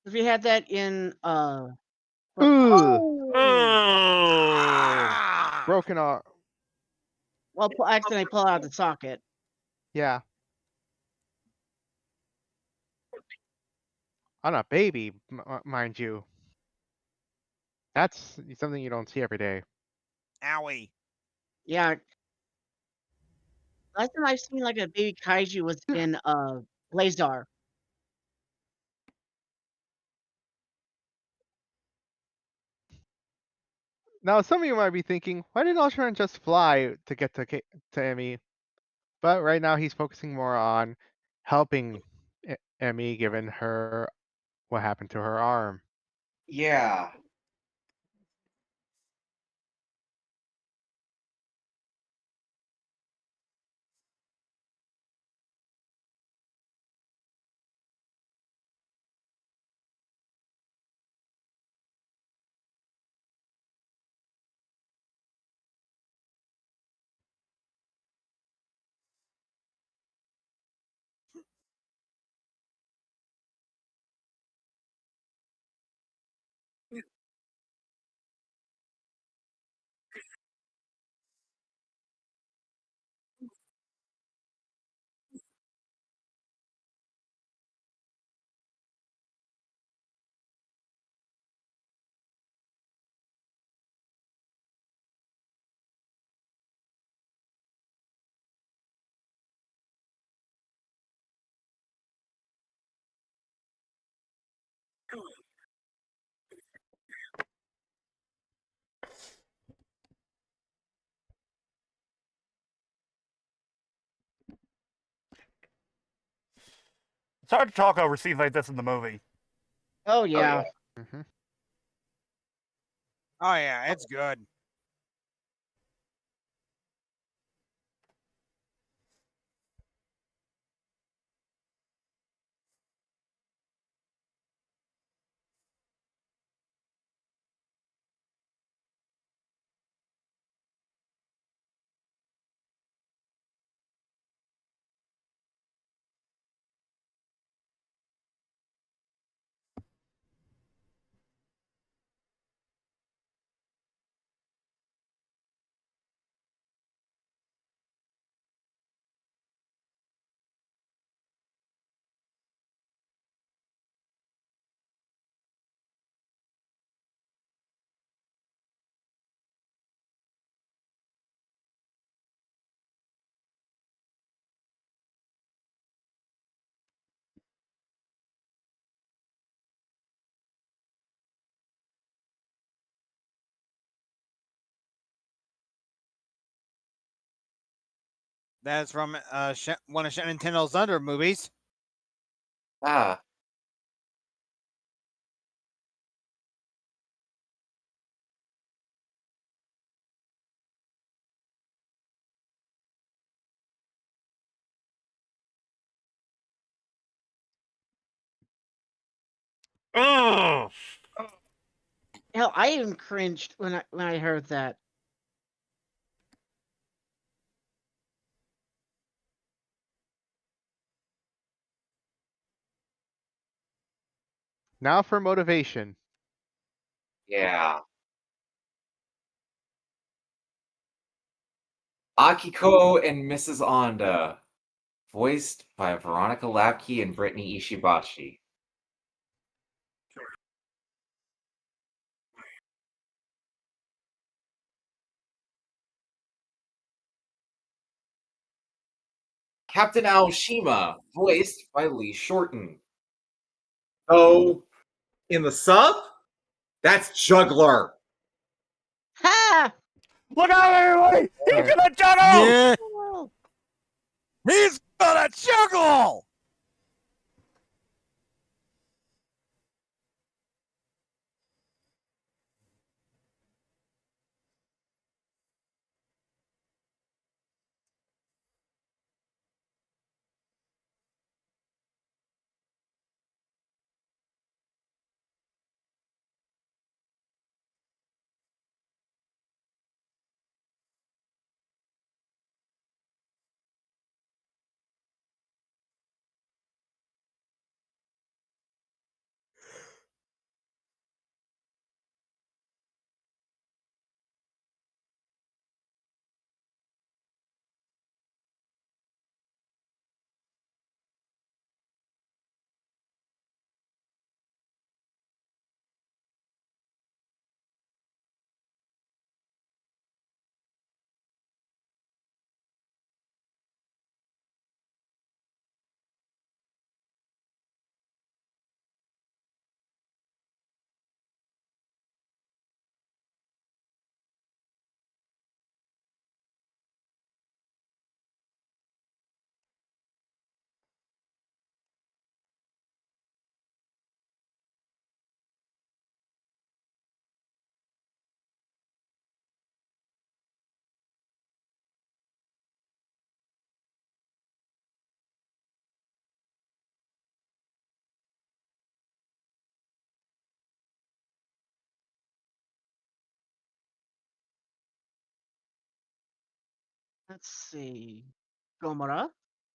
If you had that in Ooh, oh. Oh. Ah! broken arm. Well, accidentally pull out the socket. Yeah. On a baby, mind you. That's something you don't see every day. Owie. Yeah. Last time I've seen like a baby kaiju was in Blazar. Now, some of you might be thinking, why didn't Ultraman just fly to get to Emmy? But right now he's focusing more on helping Emmy, given her what happened to her arm. Yeah. It's hard to talk over scenes like this in the movie. Oh yeah. Mhm. Oh yeah, it's good. That's from one of Nintendo's other movies. Ah, Ugh! Hell, I even cringed when I heard that. Now for motivation. yeah. Akiko and Mrs. Onda, voiced by Veronica Lapke and Brittany Ishibashi. Captain Aoshima, voiced by Lee Shorten. Oh, in the sub, that's Juggler. Ha! Look out, everybody! He's Alright. gonna juggle! Yeah, Oh, he's gonna juggle. let's see. Gomora?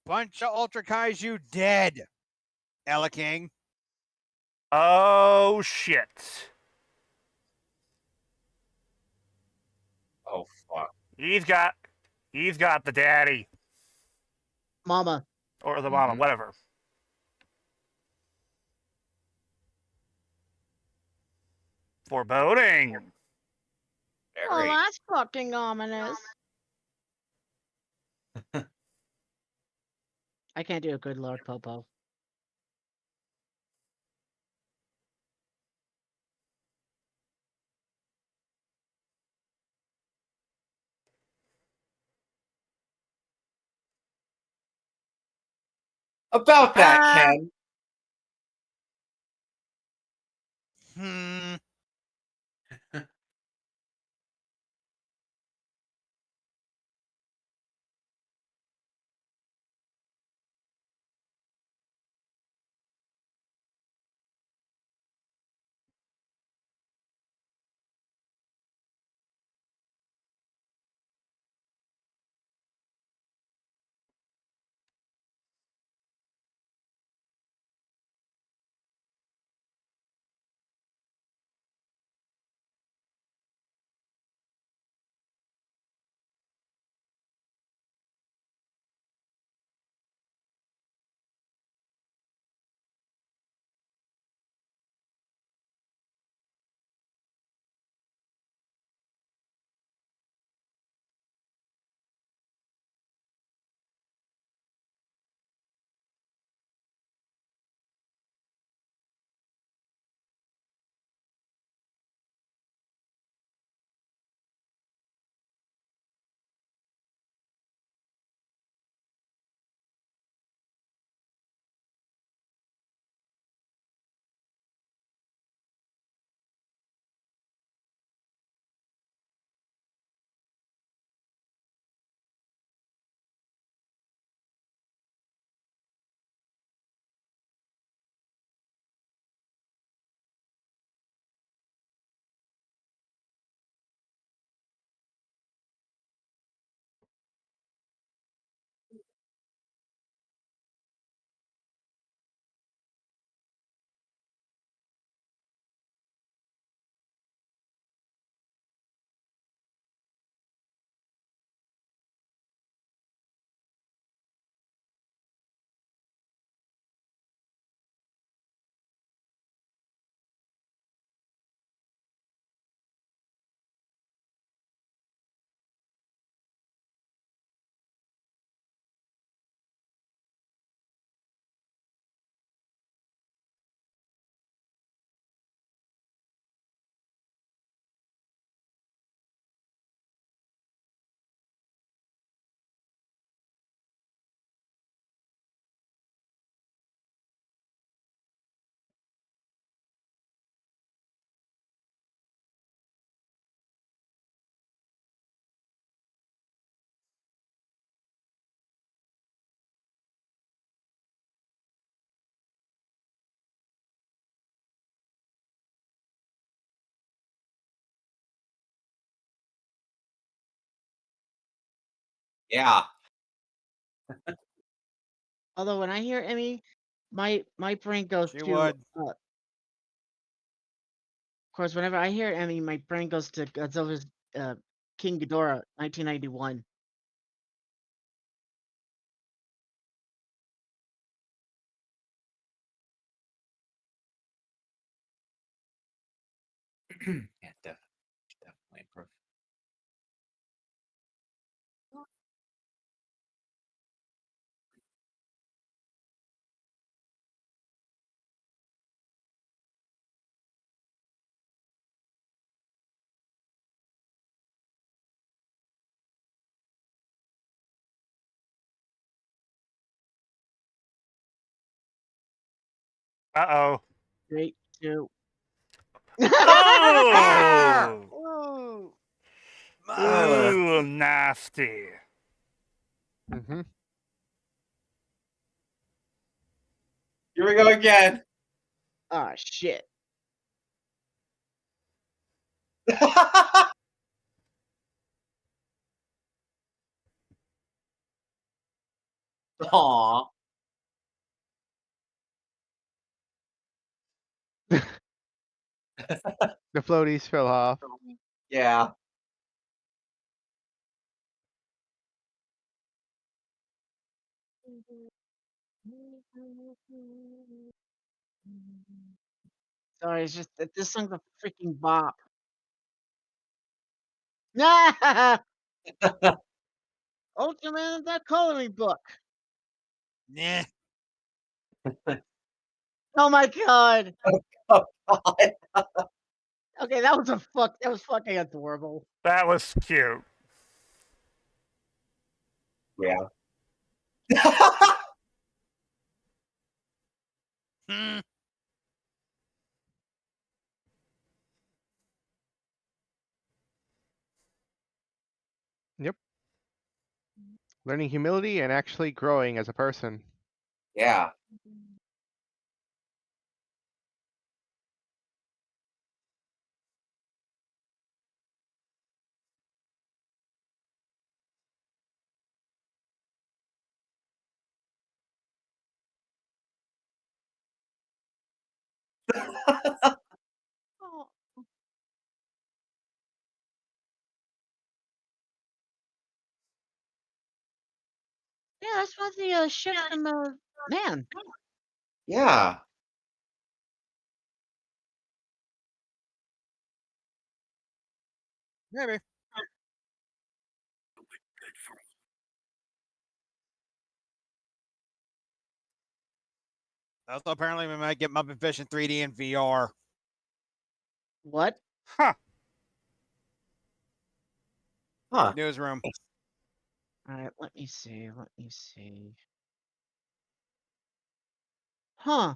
Bunch of Ultra Kaiju dead. Ella King. Oh, shit. Oh, fuck. He's got the daddy. Mama. Or the mama, Mhm. whatever. Foreboding. Well, Very. that's fucking ominous. I can't do a good Lord Popo. About that, Ah! Ken. Hmm. Yeah. Although when I hear Emmy, my brain goes She to would. of course, whenever I hear Emmy, my brain goes to Godzilla's King Ghidorah, 1991. Yeah, definitely improve. Uh-oh. 3, 2. Oh! Ooh. Ooh, nasty. Mm-hmm. Here we go again. Ah, shit. Aw. The floaties fell off. Yeah. Sorry, it's just that this song's a freaking bop. Ultraman, that coloring book. Nah. Oh my god. Oh, God. Okay, that was fucking adorable. That was cute. Yeah. Hmm. Learning humility and actually growing as a person. Yeah. Oh, yeah, that's why the ship from man. Yeah. Maybe. Also, apparently, we might get Muppet Fish in 3D and VR. What? Huh. Huh. Newsroom. All right, let me see. Let me see. Huh.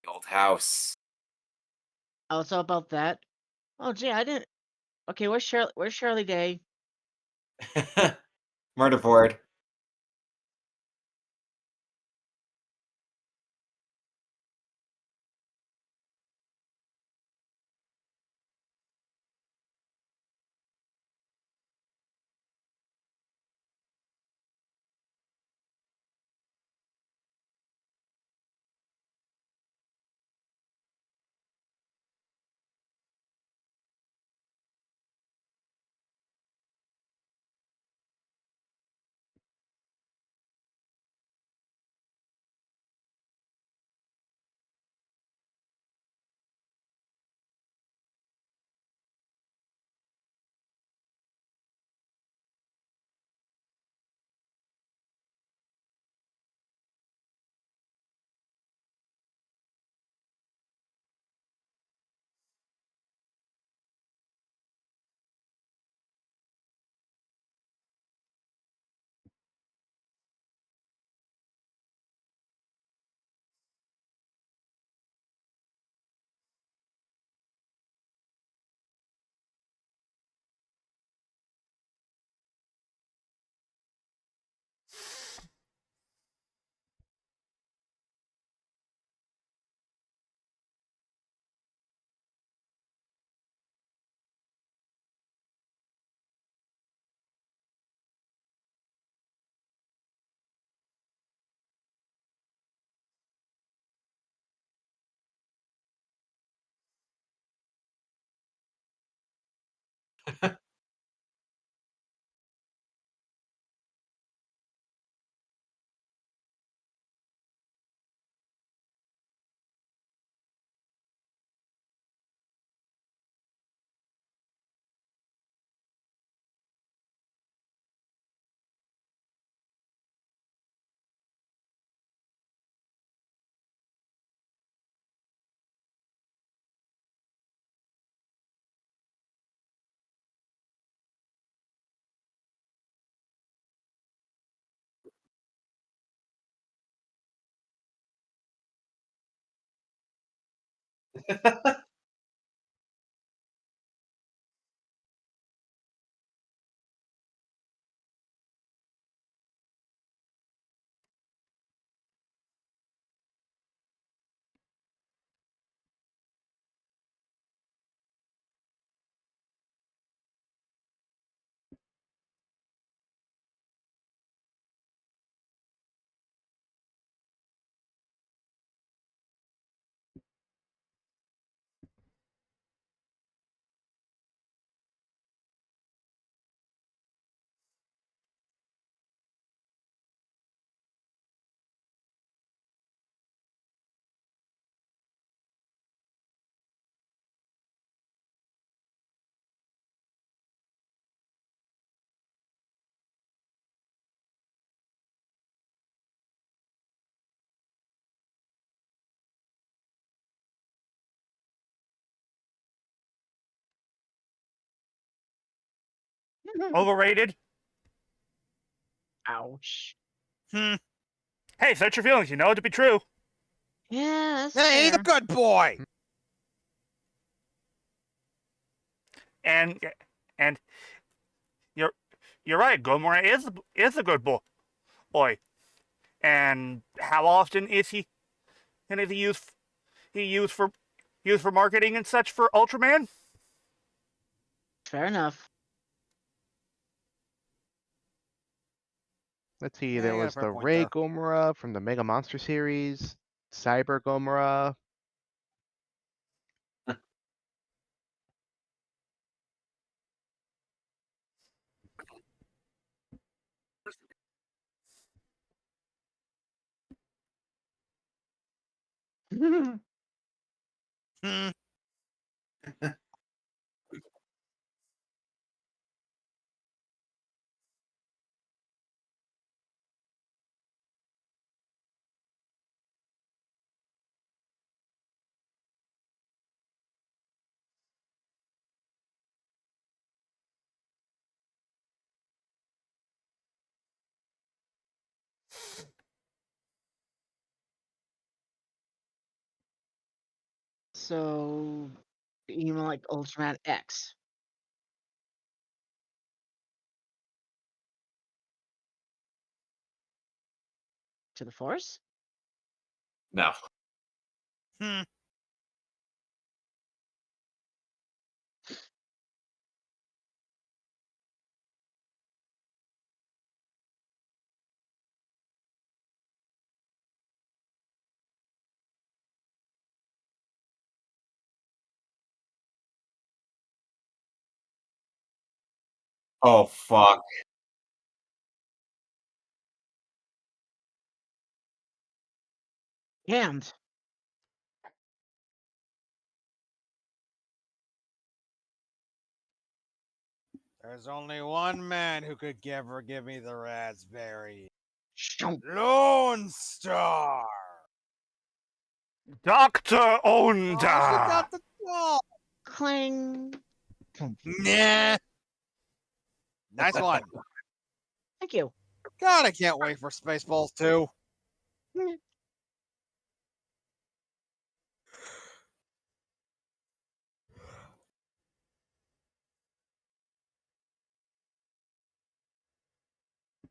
The old house. Oh, it's all about that. Oh, gee, I didn't. Okay, where's Shirley? Where's Shirley Day? Murder board. Overrated? Ouch. Hmm. Hey, search your feelings. You know it to be true. Yeah, that's Hey, the fair. good boy. and and you're you're right. Gomora is a good boy. And how often is he used for marketing and such for Ultraman? Fair enough. Let's see, Yeah, there you got a was fair the point Ray there. Gomora from the Mega Monster series, Cyber Gomora. Hmm. So, you mean like Ultraman X? To the Force? No. Hmm. Oh fuck. Damned. There's only one man who could ever give me the raspberry. Shunk. Lone Star. Dr. Oh, she Onda! got the ball. Clang. Nah. Nice one. Thank you. God, I can't wait for Spaceballs 2.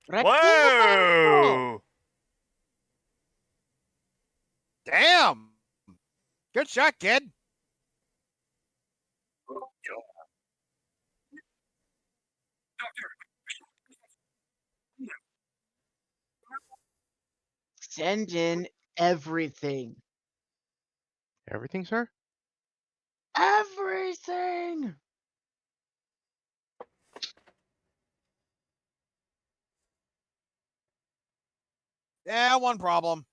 Rectangle fireball. Whoa! Damn. Good shot, kid. Send in everything. Everything, sir? Everything. Yeah, one problem.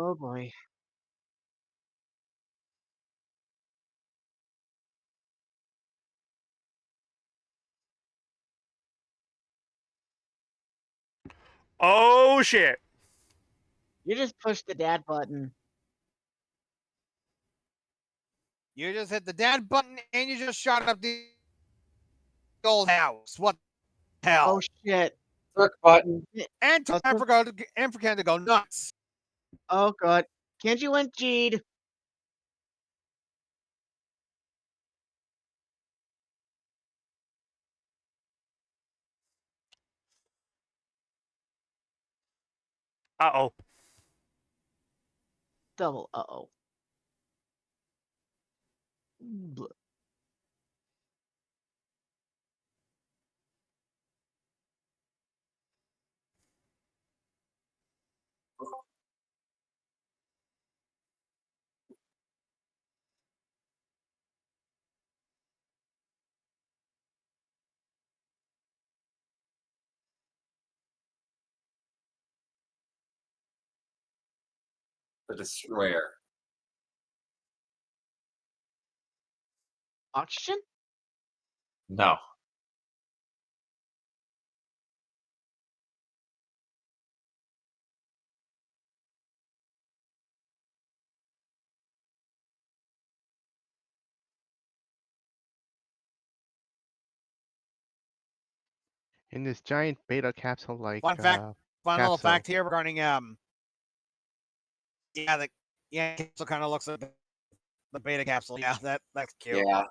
Oh boy. Oh shit! You just pushed the dad button. You just hit the dad button and you just shot up the old house. What the hell? Oh shit. Circ button. And time Also- for Ken to go nuts. Oh god. Kenji went G'd. Uh-oh. Double uh-oh. Blah. The destroyer. Oxygen? No. In this giant beta capsule like Fun little capsule. fact here regarding yeah, the capsule kind of looks like the beta capsule. Yeah, that's cute. Yeah.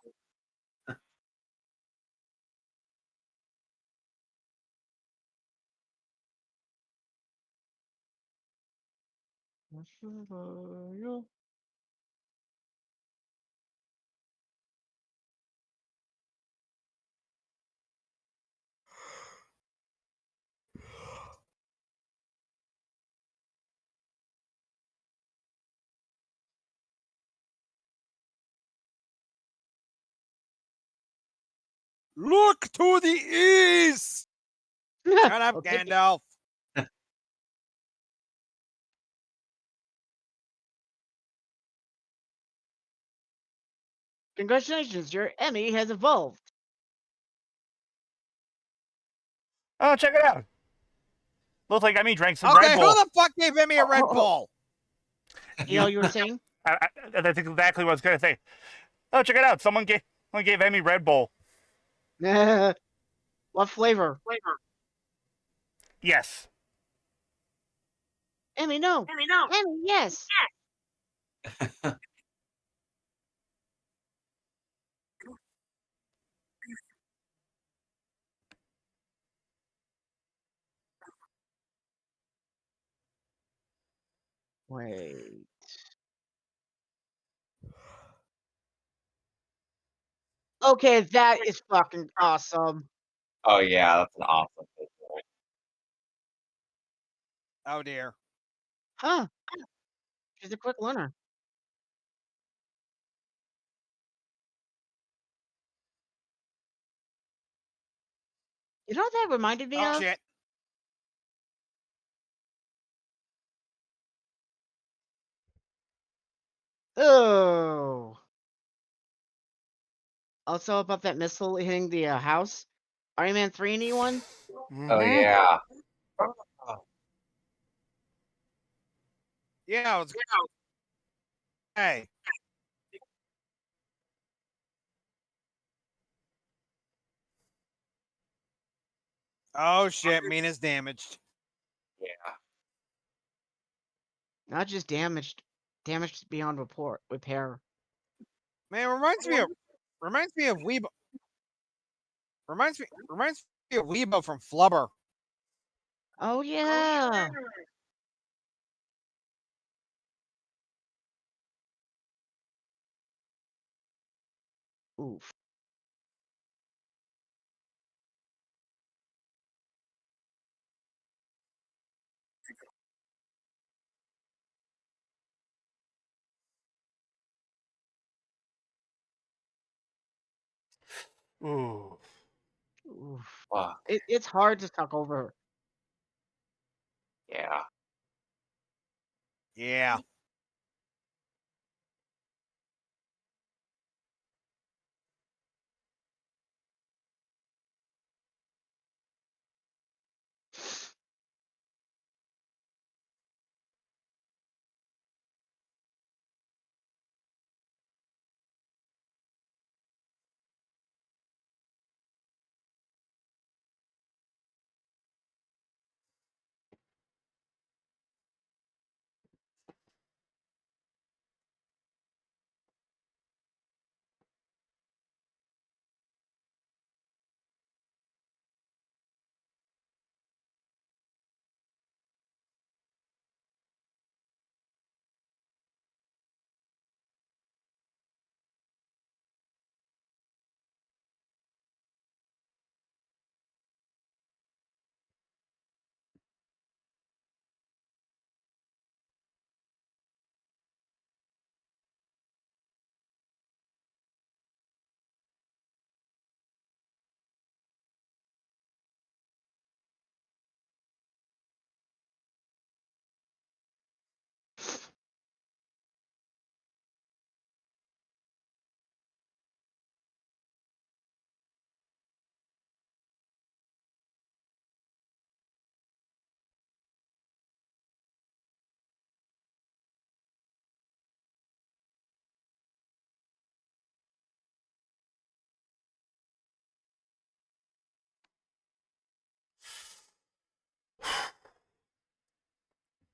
Look to the east. Shut up, Okay. Gandalf. Congratulations, your Emmy has evolved. Oh, check it out. Looks like Emmy drank some Okay, Red who Bull. the fuck gave Emmy a Red Oh. Bull? You know what you were saying? That's exactly what I was going to say. Oh, check it out. Someone gave Emmy Red Bull. What flavor? Yes. Emmy, no. Emmy, yes. Wait. Okay, that is fucking awesome. Oh yeah, that's an awesome visual. Oh dear. Huh. She's a quick learner. You know what that reminded me Oh of? shit. Oh. Also about that missile hitting the house. Iron Man 3 anyone? Oh yeah. Yeah, it's hey. Oh shit, Mina's damaged. Yeah. Not just damaged. Damaged beyond repair. Man, reminds me of Weebo. Reminds me of Weebo from Flubber. Oh yeah. Oof. Ooh. Oof. Fuck. It's hard to talk over her. Yeah. Yeah.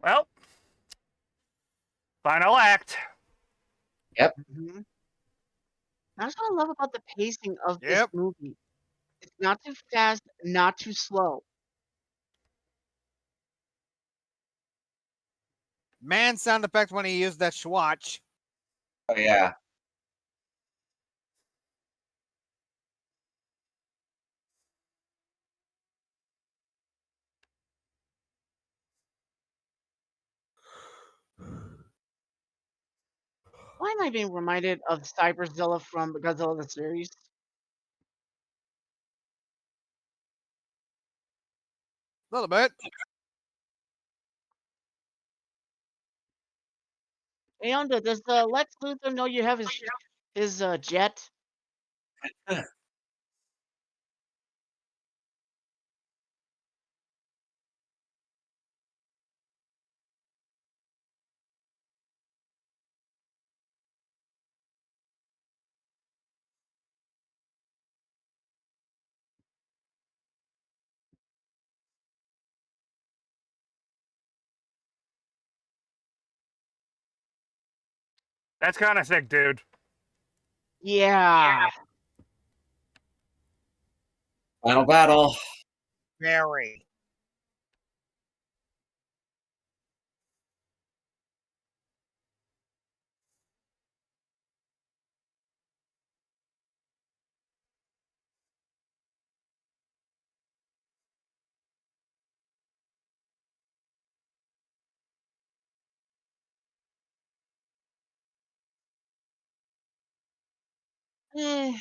Well, final act. Mhm. That's what I love about the pacing of this Yep. movie. It's not too fast, not too slow. Man sound effect when he used that swatch. Oh yeah. Why am I being reminded of Cyberzilla from the Godzilla the series? A little bit. Hey, Onda, does Lex Luthor know you have his jet? That's kind of sick, dude. Yeah. Final battle. Very. Eh,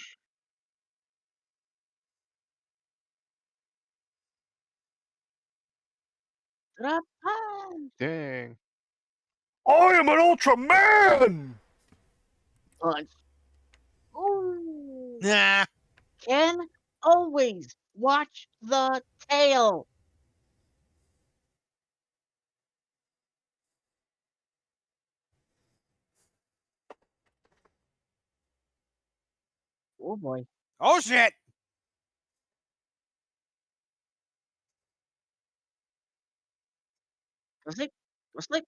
Rapan. Dang. I am an Ultraman! Punch. Ooh. Nah. Ken, always watch the tail. Oh boy. Oh shit. Go sleep. Go sleep.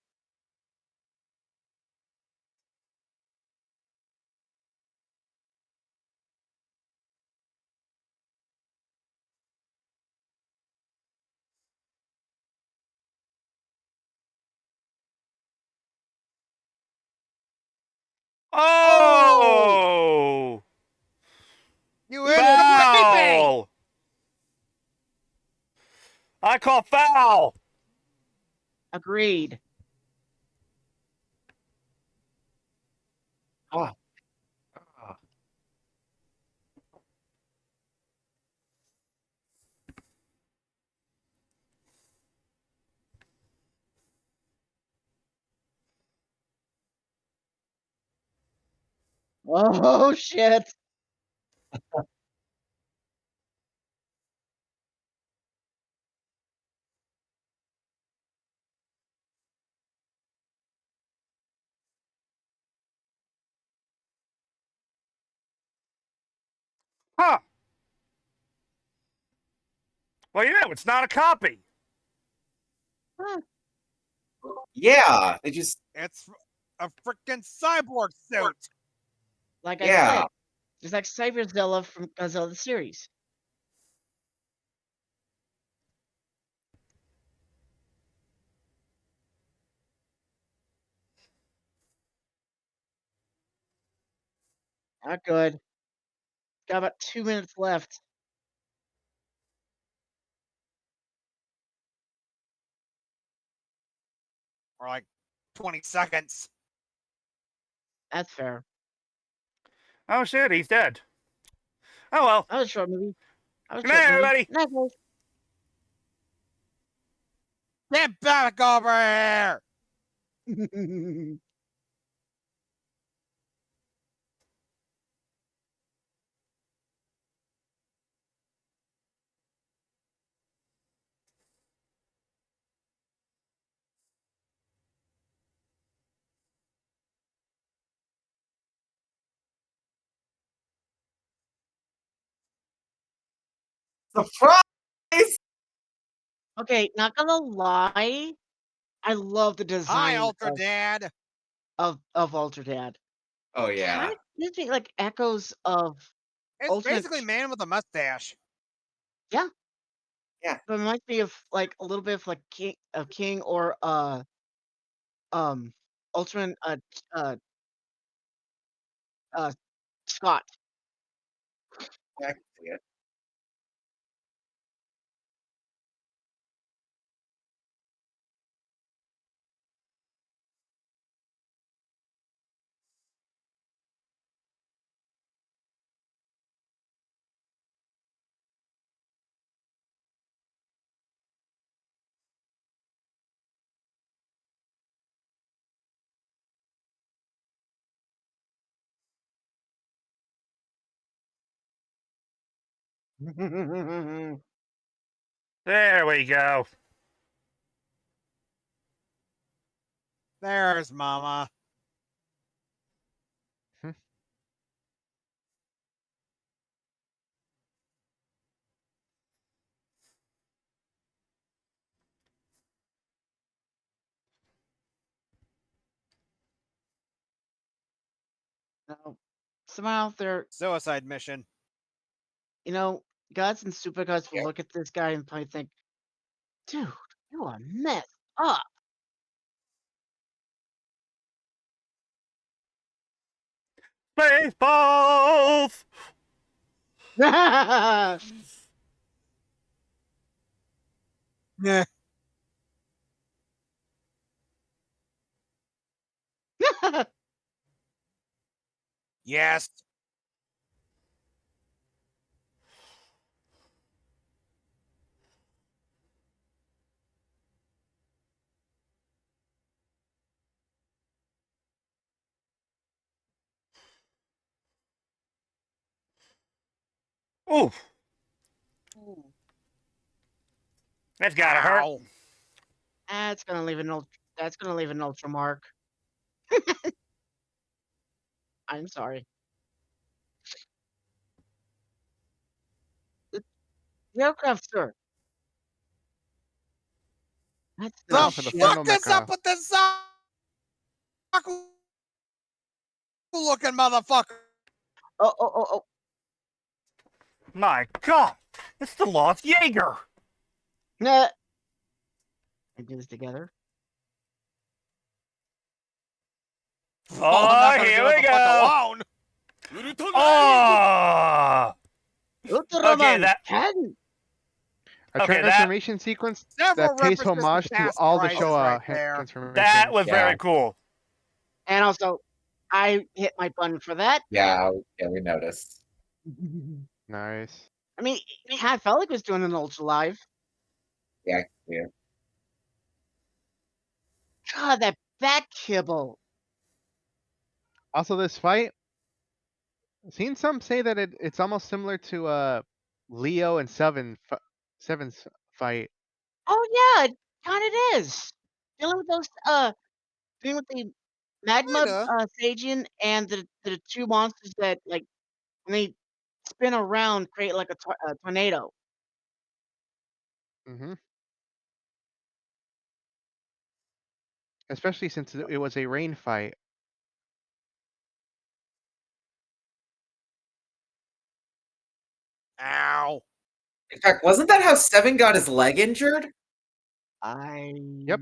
Oh! You hit the baby. Foul! I call foul! Agreed. Ah. Ah. Oh shit. Huh. Well, you know, it's not a copy. Huh. Yeah. They just It's a freaking cyborg suit. Like I yeah. said, just like Cyberzilla from Godzilla the series. Not good. Got about 2 minutes left. Or like 20 seconds. That's fair. Oh shit, he's dead. Oh well. That was a short movie. That was a Good short night, movie. everybody. Night, guys. Get back over here. Surprise! Okay, not gonna lie. I love the Hi, design Ultra Dad. of Ultra Dad. Oh Kind yeah. of gives me like echoes of It's Ultimate. basically man with a mustache. Yeah. Yeah. But it reminds me of like a little bit of like King or Ultraman uh uh Scott. I can see it. There we go. There's Mama. Now, somehow they're, Suicide mission. you know, gods and super gods will Yep. look at this guy and probably think, dude, you are messed up. Spaceballs! Yeah. Yes. Ooh, that's gotta hurt. Ow. That's gonna leave an ultra mark. I'm sorry. The aircraft, sir. That's The not for the shit. final fuck is up mecha. with this looking motherfucker? Oh. My God, it's the Lost Jaeger. Nah. I do this together. I'm Oh, not gonna here do it we the fuck go. alone. Oh, Ultraman that- 10. A Okay, transformation sequence Several that pays references to homage to past all the crimes Showa right there. transformations. that was Yeah. very cool. And also, I hit my button for that. Yeah, we noticed. Nice. I mean, I felt like it was doing an ultra live. Yeah, yeah. God, that back kibble. Also, this fight, seen some say that it's almost similar to Leo and Seven's fight. Oh yeah, it kind of is. Dealing with those, dealing with the magma Kinda. Sagian and the two monsters that like when they spin around create like a tornado. hmm Especially since it was a rain fight. Ow. In fact, wasn't that how Seven got his leg injured? Yep.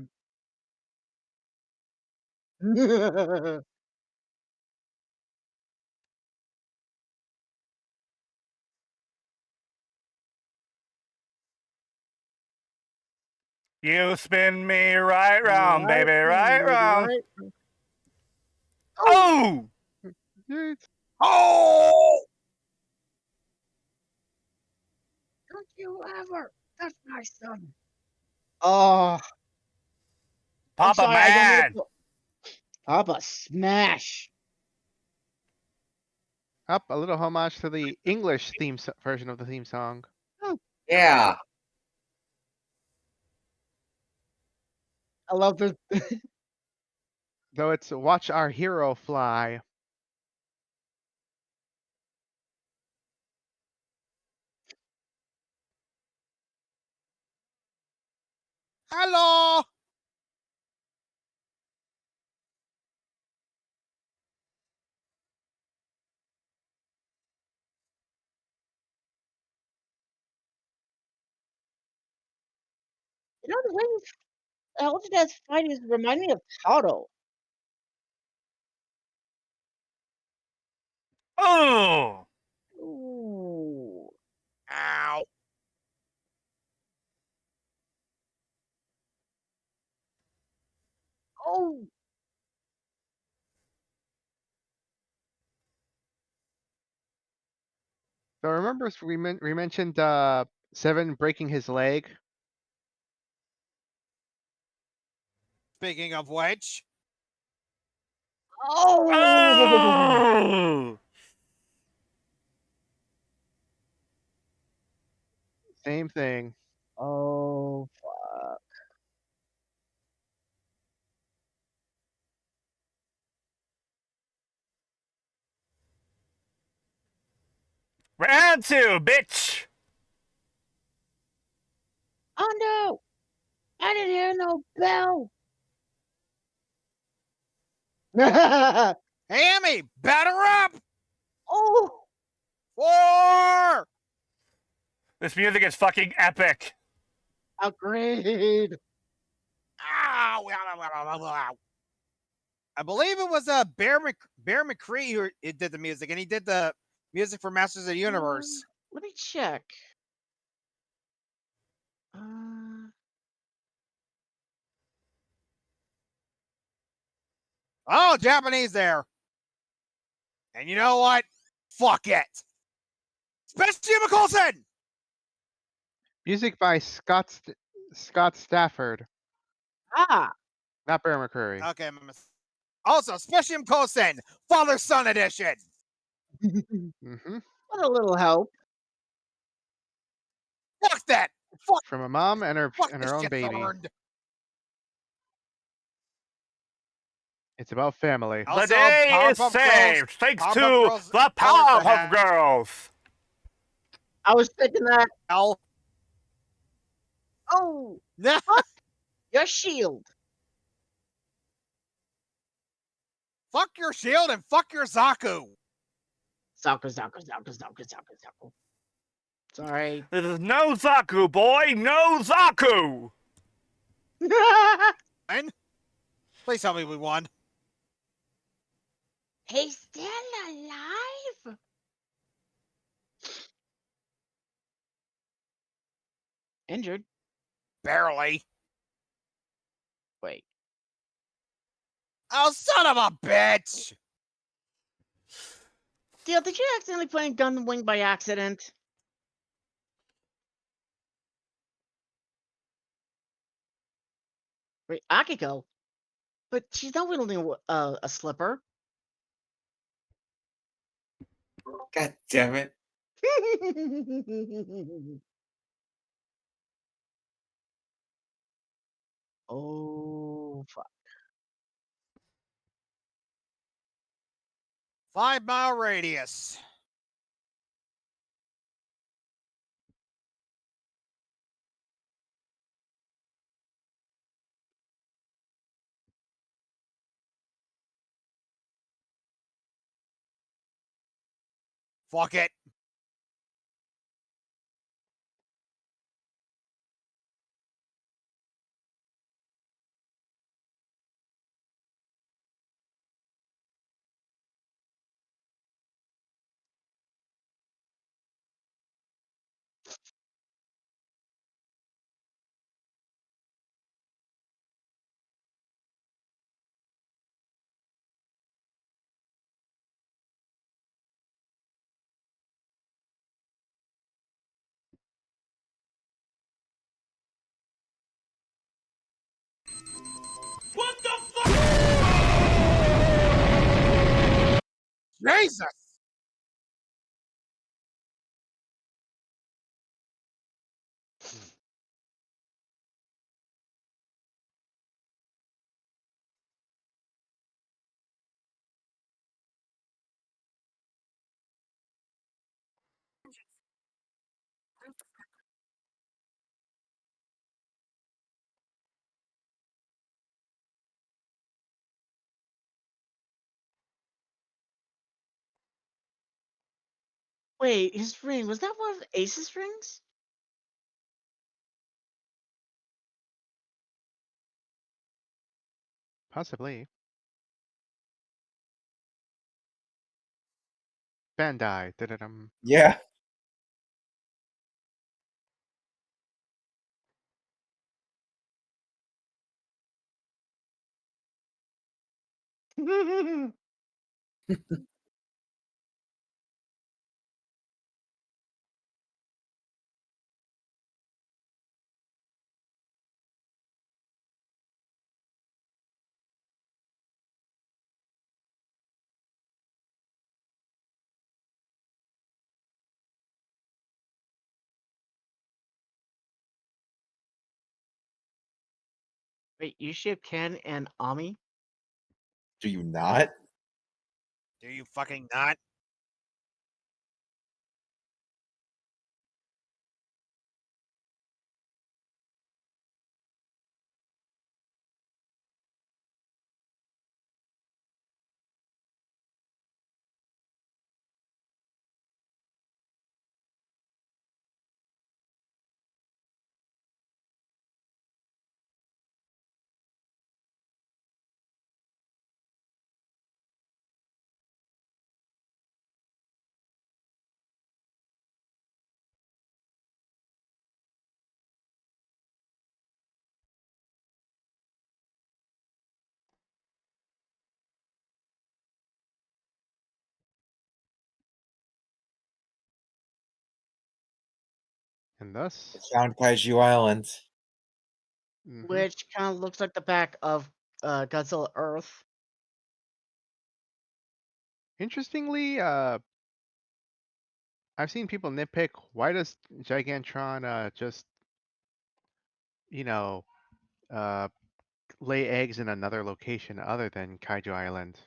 You spin me right round, baby, right round. Oh, Yeet. Oh! Don't you ever touch my son. Oh, I'm Papa sorry, I don't mean Man. to Papa smash. Up a little homage to the English version of the theme song. Yeah. I love this. Though it's Watch Our Hero Fly. Hello. You know, the way Ultradad's fighting remind me of Toto. Oh! Ooh. Ow. Oh. So remember we mentioned Seven breaking his leg. Speaking of which, Oh. Oh! Same thing. Oh, fuck. Round two, bitch! Oh, no. I didn't hear no bell. Hammy, batter up! Oh. 4! This music is fucking epic. Agreed. Ow! I believe it was Bear McCree who did the music, and he did the music for Masters of the Universe. Let me check. Uh, Oh, Japanese there. And you know what? Fuck it. Special Colson! Music by Scott Stafford, ah. not Bear McCreary. Okay, also, Special Colson, Father Son Edition. Mm-hmm. What a little help. Fuck that. Fuck, From a mom and fuck her this own shit baby. burned. It's about family. The Also, day is saved thanks Powerpuff to Girls the color for Powerpuff Girls. I was thinking that. hell. Oh, Nah. your shield. Fuck your shield and fuck your Zaku. Zaku. Sorry. This is no Zaku, boy, no Zaku. And please tell me we won. He's still alive. Injured. Barely. Wait. Oh, son of a bitch. Dale, did you accidentally put Gun Wing by accident? Wait, Akiko. But she's not wielding a slipper. God damn it. Oh, fuck. 5-mile radius. Fuck it. What the fuck? Jesus. Wait, his ring, was that one of Ace's rings? Possibly. Bandai. Da-da-dum. Yeah. Wait, you ship Ken and Ami? Do you not? Do you fucking not? And thus, Found Kaiju Island. mhm. Which kind of looks like the back of Godzilla Earth. Interestingly, I've seen people nitpick. Why does Gigantron just, you know, uh, lay eggs in another location other than Kaiju Island?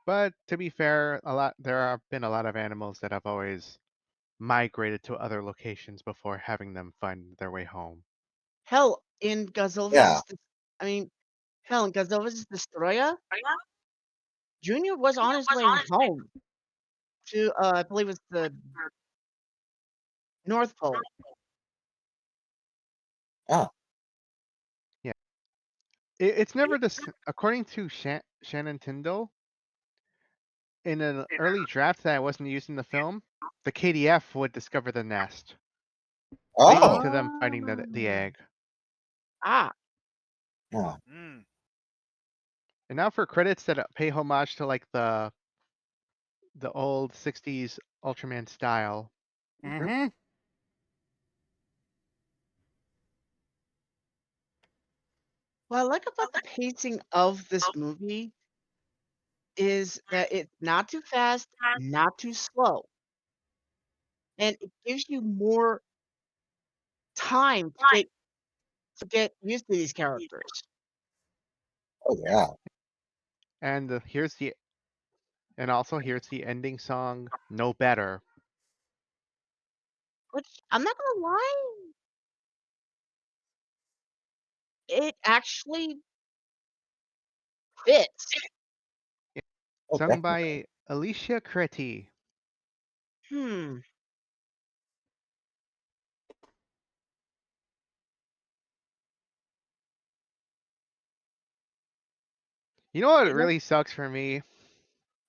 But to be fair, there have been a lot of animals that have always migrated to other locations before having them find their way home. Hell, in Godzilla Yeah. vs. Hell, in Godzilla vs. Destroyer, Junior was on his way home to, I believe it's the North Pole. Oh. Yeah, it's never according to Shannon Tyndall, in an early draft that wasn't used in the film, the KDF would discover the nest, leading Oh. to them finding the egg. Ah, Oh. Mm. And now for credits that pay homage to like the old '60s Ultraman style. Mm-hmm. what I like about the pacing of this movie is that it's not too fast, not too slow, and it gives you more time to get used to these characters. Oh yeah. And also here's the ending song, "No Better." Which I'm not gonna lie, it actually fits. Oh, Sung definitely. by Alicia Creti. Hmm. You know what It looks really sucks for me?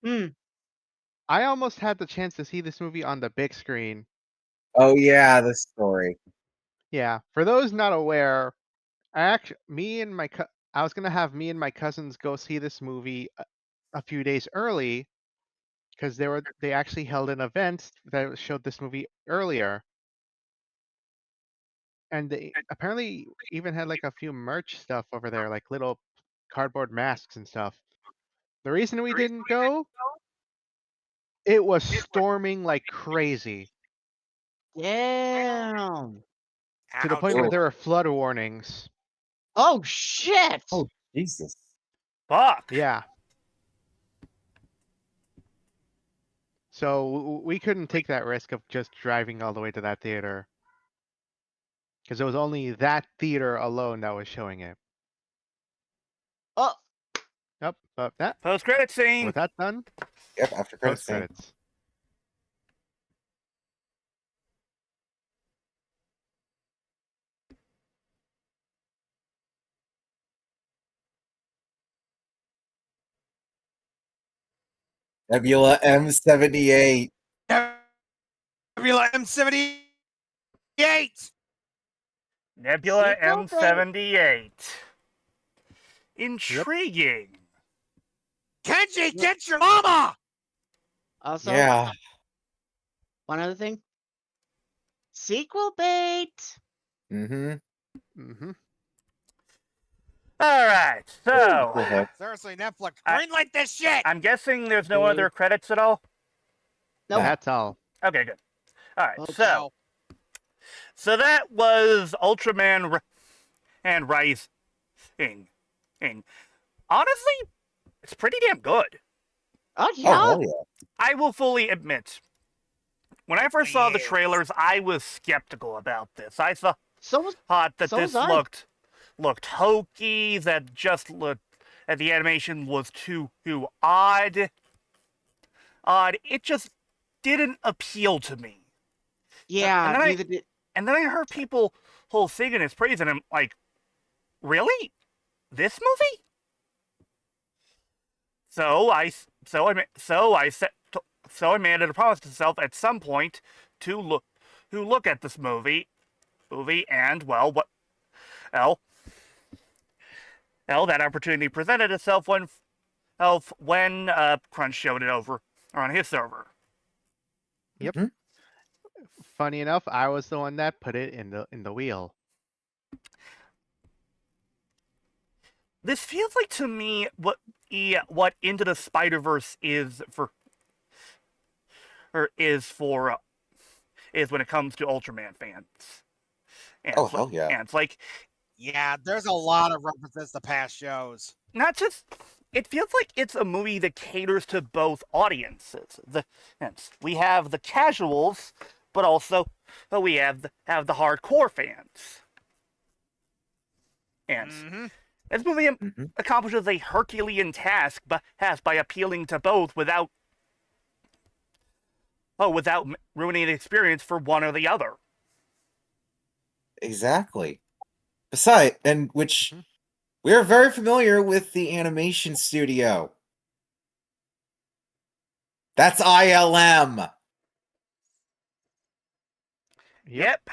hmm. I almost had the chance to see this movie on the big screen. Oh yeah, this story. Yeah, for those not aware, I was gonna have me and my cousins go see this movie a few days early because they actually held an event that showed this movie earlier, and they apparently even had like a few merch stuff over there, like little cardboard masks and stuff. The reason we didn't go, it was storming like crazy Damn. to the Ouch. point where Oh. there were flood warnings. Oh shit. Oh Jesus. Fuck. Yeah. So we couldn't take that risk of just driving all the way to that theater because it was only that theater alone that was showing it. Oh, Yep. But that Post-credit scene. with that done, Yep. After credits post scene. credits. Nebula M78. Nebula M78. Nebula Sequel bait. M78. Intriguing. Kenji, get your mama. Also, Yeah. one other thing. Sequel bait. Mm-hmm. Mm-hmm. All right, so Seriously, Netflix, I- greenlight this shit. I'm guessing there's no other credits at all. Nope. That's all. Okay, good. All right, Okay. so that was Ultraman and Rising. Honestly, it's pretty damn good. Oh Oh, yeah. hell yeah. I will fully admit, when I first saw the Yes. trailers, I was skeptical about this. I thought So that So this was I. looked hokey, that the animation was too odd. It just didn't appeal to me. yeah. then I- Neither did. And then I heard people whole singing his praise, and I'm like, really? This movie? So I made it a promise to myself at some point to look at this movie, and well, that opportunity presented itself when Crunch showed it over on his server. Yep. Mhm. Funny enough, I was the one that put it in the wheel. This feels like to me what Into the Spider-Verse is when it comes to Ultraman fans. And Oh, hell yeah. And it's like, Yeah, there's a lot of references to past shows. not just, it feels like it's a movie that caters to both audiences. We have the casuals, but also we have the hardcore fans. And Mhm. this movie Mhm. accomplishes a Herculean task by appealing to both without ruining the experience for one or the other. Exactly. Besides, and which Mhm. we're very familiar with the animation studio. That's ILM. Yep.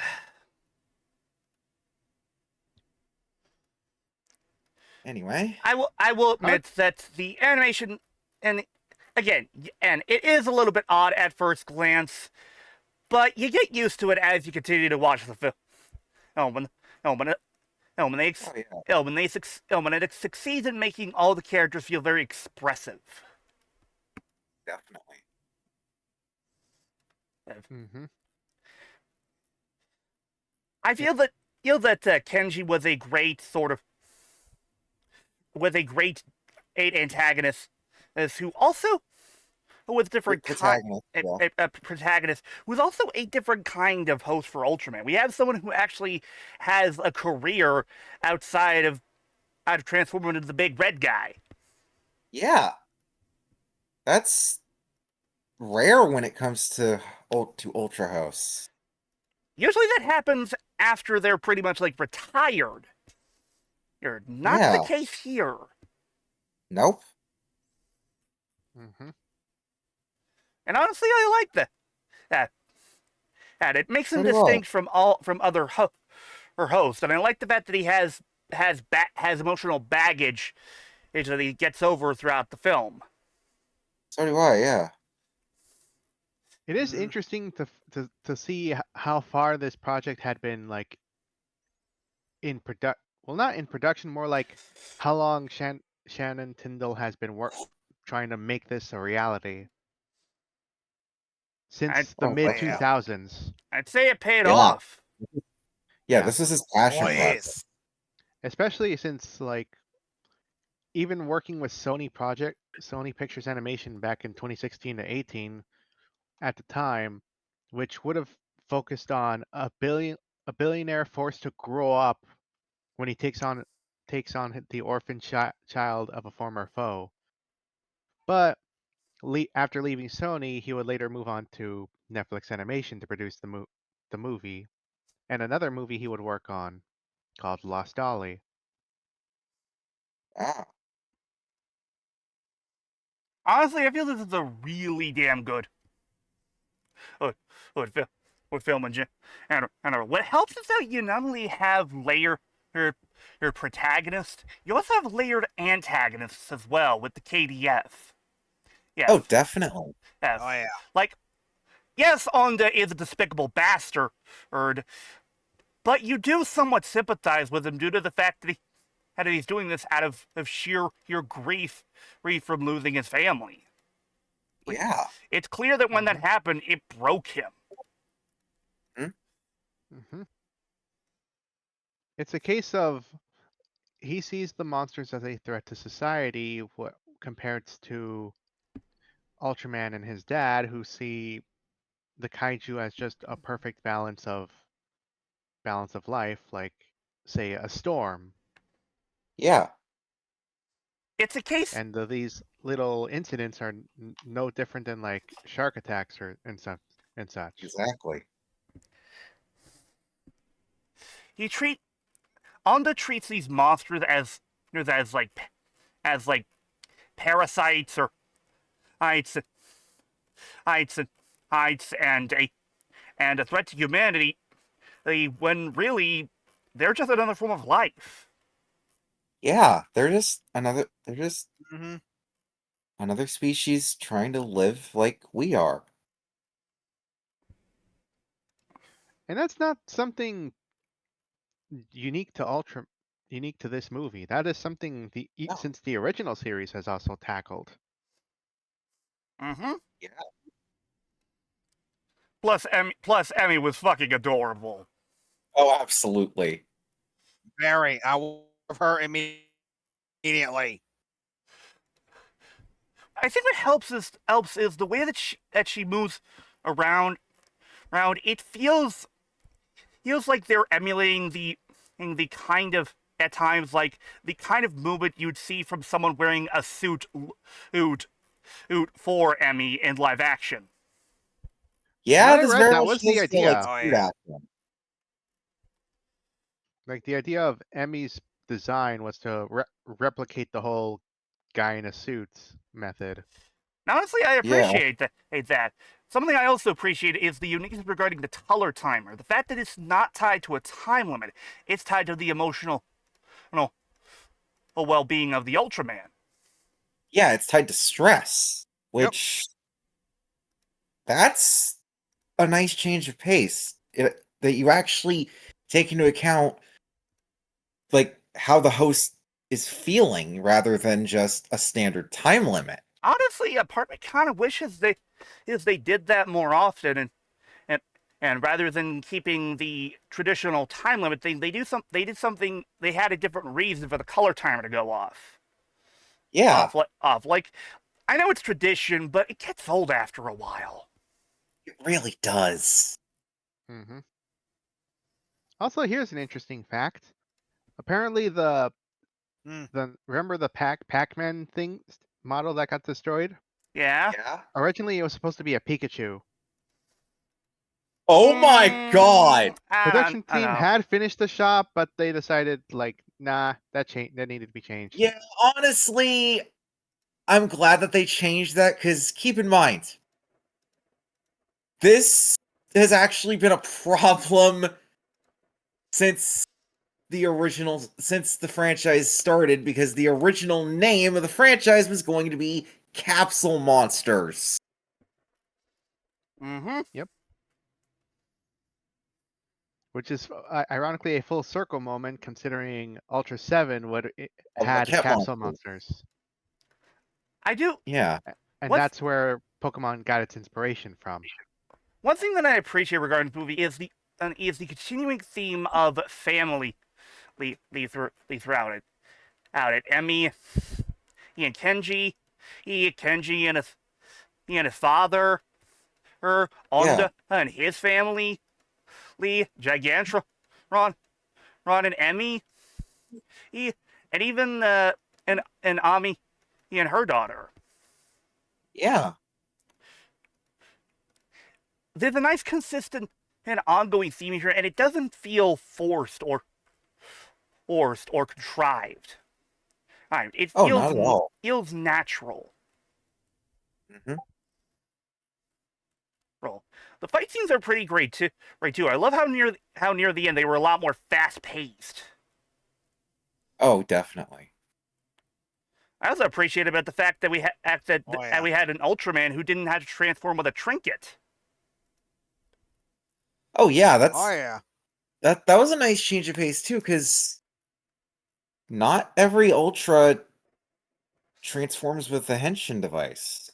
Anyway. I will admit that the animation, and again, and it is a little bit odd at first glance, but you get used to it as you continue to watch the film. When it succeeds in making all the characters feel very expressive. Definitely. Mm-hmm. I feel that Kenji was a great antagonist, who also with different Protagonist. Yeah. a protagonist who's also a different kind of host for Ultraman. We have someone who actually has a career outside of transforming into the big red guy. Yeah. That's rare when it comes to Ultra hosts. Usually that happens after they're pretty much like retired. You're not the Yeah. case here. Nope. Mm-hmm. And honestly, I like that. And it makes him Pretty well. distinct from other hosts. And I like the fact that he has emotional baggage that he gets over throughout the film. So do I, yeah. It is Mhm. interesting to see how far this project had been like in not in production, more like how long Shannon Tyndall has been trying to make this a reality since the Oh, mid heck yeah. 2000s. I'd say it paid Yeah. off. Yeah, Yeah. this was his passion Oh, project. yes. Especially since like even working with Sony Pictures Animation back in 2016 to 18 at the time, which would have focused on a billionaire forced to grow up when he takes on the orphan child of a former foe. But after leaving Sony, he would later move on to Netflix Animation to produce the movie, and another movie he would work on called Lost Dolly. Ah. Honestly, I feel this is a really damn good, good, good film and what helps is that you not only have your your protagonist, you also have layered antagonists as well with the KDF. Oh, Yes, definitely. yes. Oh yeah. Like, yes, Onda is a despicable bastard, but you do somewhat sympathize with him due to the fact that he's doing this out of sheer grief from losing his family. Like, Yeah. it's clear that when that Mhm. happened, it broke him. Hmm. It's a case of he sees the monsters as a threat to society, what compared to Ultraman and his dad, who see the kaiju as just a perfect balance of life, like say a storm. Yeah. It's a case. And these little incidents are no different than like shark attacks or and such. Exactly. He treat Onda treats these monsters as like parasites or ites ites ites and a threat to humanity. When really they're just another form of life. Yeah, they're just Hmm. another species trying to live like we are. And that's not something unique to unique to this movie. That is something No. since the original series has also tackled. Mm-hmm. Yeah. Plus Emmy was fucking adorable. Oh, absolutely. Very. I will have her immediately. I think what helps is the way that she moves around. It feels like they're emulating the kind of at times like the kind of movement you'd see from someone wearing a suit for Emmy in live action. Yeah, What I this read, very that much was the does feel like idea. Oh food yeah. action. Like the idea of Emmy's design was to replicate the whole guy in a suit method. Now, honestly, I Yeah. appreciate that. Something I also appreciate is the uniqueness regarding the color timer. The fact that it's not tied to a time limit; it's tied to the emotional, you know, well-being of the Ultraman. Yeah, it's tied to stress, Yep. which that's a nice change of pace. That you actually take into account like how the host is feeling rather than just a standard time limit. Honestly, a part of me kind of wishes they did that more often, and and rather than keeping the traditional time limit thing, they did something. They had a different reason for the color timer to go off. Yeah, Off. Like, I know it's tradition, but it gets old after a while. it really does. Hmm. Also, here's an interesting fact. Apparently, Mm. remember the Pac-Man thing model that got destroyed? Yeah. Yeah. Originally, it was supposed to be a Pikachu. Oh my god! Production I team know. had finished the shop, but they decided like, nah, that needed to be changed. Yeah, honestly, I'm glad that they changed that because keep in mind, this has actually been a problem since since the franchise started because the original name of the franchise was going to be Capsule Monsters. Mm-hmm. Yep. Which is ironically a full circle moment considering Ultra 7 would it Oh, the had Cat capsule Monsters. monsters. I do. Yeah. And What's that's where Pokemon got its inspiration from. one thing that I appreciate regarding the movie is the continuing theme of family throughout it. Out it, Emmy, he and Kenji, Kenji and his father, Yeah. Onda and his family, Lee, Gigantron, Ron, and Emmy, he, and even and Ami, he and her daughter. Yeah. There's a nice, consistent, and ongoing theme here, and it doesn't feel forced or contrived. It Oh, not at all. feels natural. Mhm. Roll. The fight scenes are pretty great too. Right too. I love how near the end they were a lot more fast paced. Oh, definitely. I also appreciate about the fact that Oh, yeah. we had an Ultraman who didn't have to transform with a trinket. Oh yeah, Oh yeah. that was a nice change of pace too, because not every Ultra transforms with a henshin device.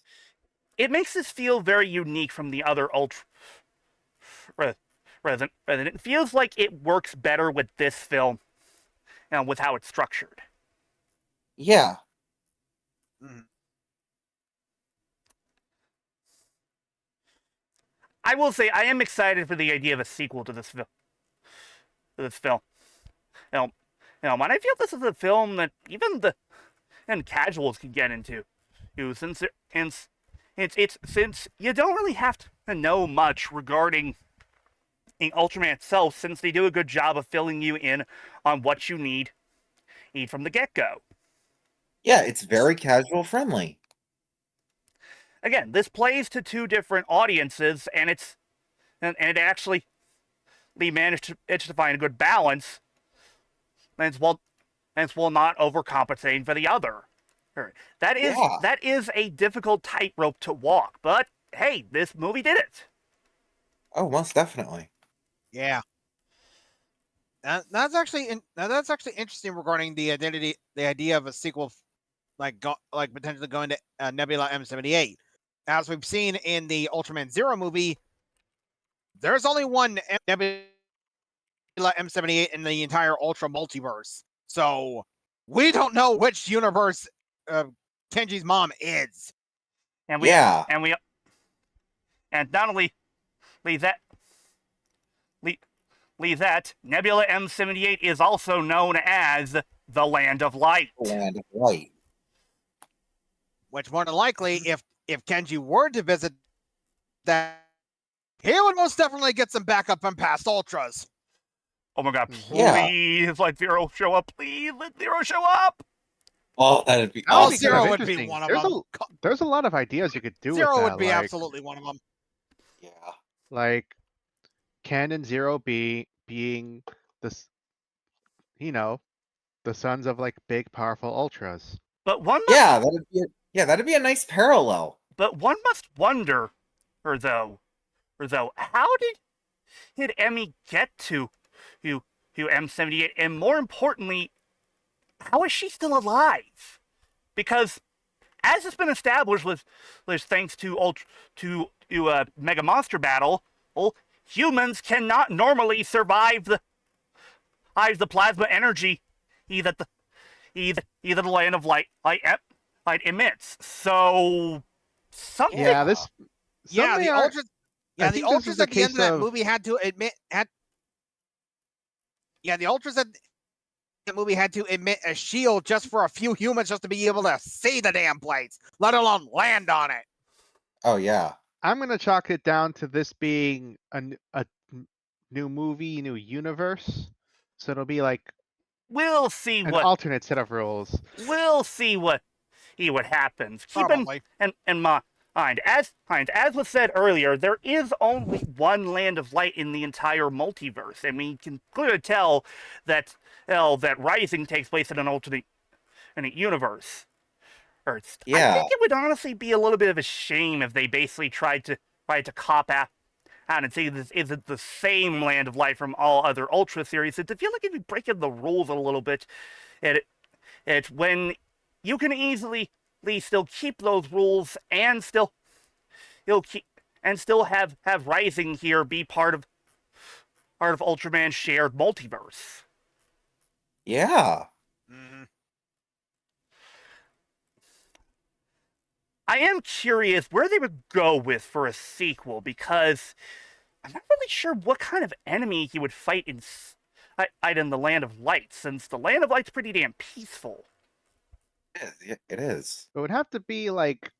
It makes this feel very unique from the other Ultra. Rather than it feels like it works better with this film, with how it's structured. Yeah. Mhm. I will say I am excited for the idea of a sequel to this film. You know, and I feel this is a film that even the casuals can get into. Since since you don't really have to know much regarding Ultraman itself, since they do a good job of filling you in on what you need from the get-go. Yeah, it's very casual friendly. Again, this plays to two different audiences, and it actually they managed to find a good balance, and it's while not overcompensating for the other. Yeah. That is a difficult tightrope to walk, but hey, this movie did it. Oh, most definitely. Yeah. That's actually interesting regarding the idea of a sequel, like potentially going to Nebula M78. As we've seen in the Ultraman Zero movie, there's only one Nebula M78 in the entire Ultra multiverse. So we don't know which universe Kenji's mom is. And Yeah. and not only that that Nebula M78 is also known as the Land of Light. Land of Light. Which more than likely, if Kenji were to visit that, he would most definitely get some backup from past Ultras. Oh my god, Yeah. please let Zero show up. Please let Zero show up. Oh, that'd be That would be awesome. Zero would be one of them. There's a lot of ideas you could do Zero with would that, be like absolutely one of them. Yeah. like Ken and Zero being this, the sons of like big powerful ultras. But one must, That'd be a nice parallel. but one must wonder, how did Emmy get to M78, and more importantly, how is she still alive? Because as it's been established with thanks to Mega Monster Battle, well, humans cannot normally survive the plasma energy either the Land of Light emits. So something. Yeah, the Ultras. Yeah, I the think this Ultras is a at the end of case that of- movie had to admit the Ultras at the movie had to emit a shield just for a few humans just to be able to see the damn place, let alone land on it. Oh yeah. I'm gonna chalk it down to this being a new movie, new universe. So it'll be like We'll see an what alternate set of rules. what happens. Probably. Keep in mind, as was said earlier, there is only one Land of Light in the entire multiverse, and we can clearly tell that Rising takes place in an alternate universe. I Yeah. think it would honestly be a little bit of a shame if they basically tried to cop out and say this isn't the same Land of Light from all other Ultra series. I feel like it'd be breaking the rules a little bit. It's when you can easily still keep those rules and still have Rising here be part of Ultraman's shared multiverse. Yeah. Mm-hmm. I am curious where they would go with for a sequel, because I'm not really sure what kind of enemy he would fight in the Land of Light, since the Land of Light's pretty damn peaceful. It is. It would have to be like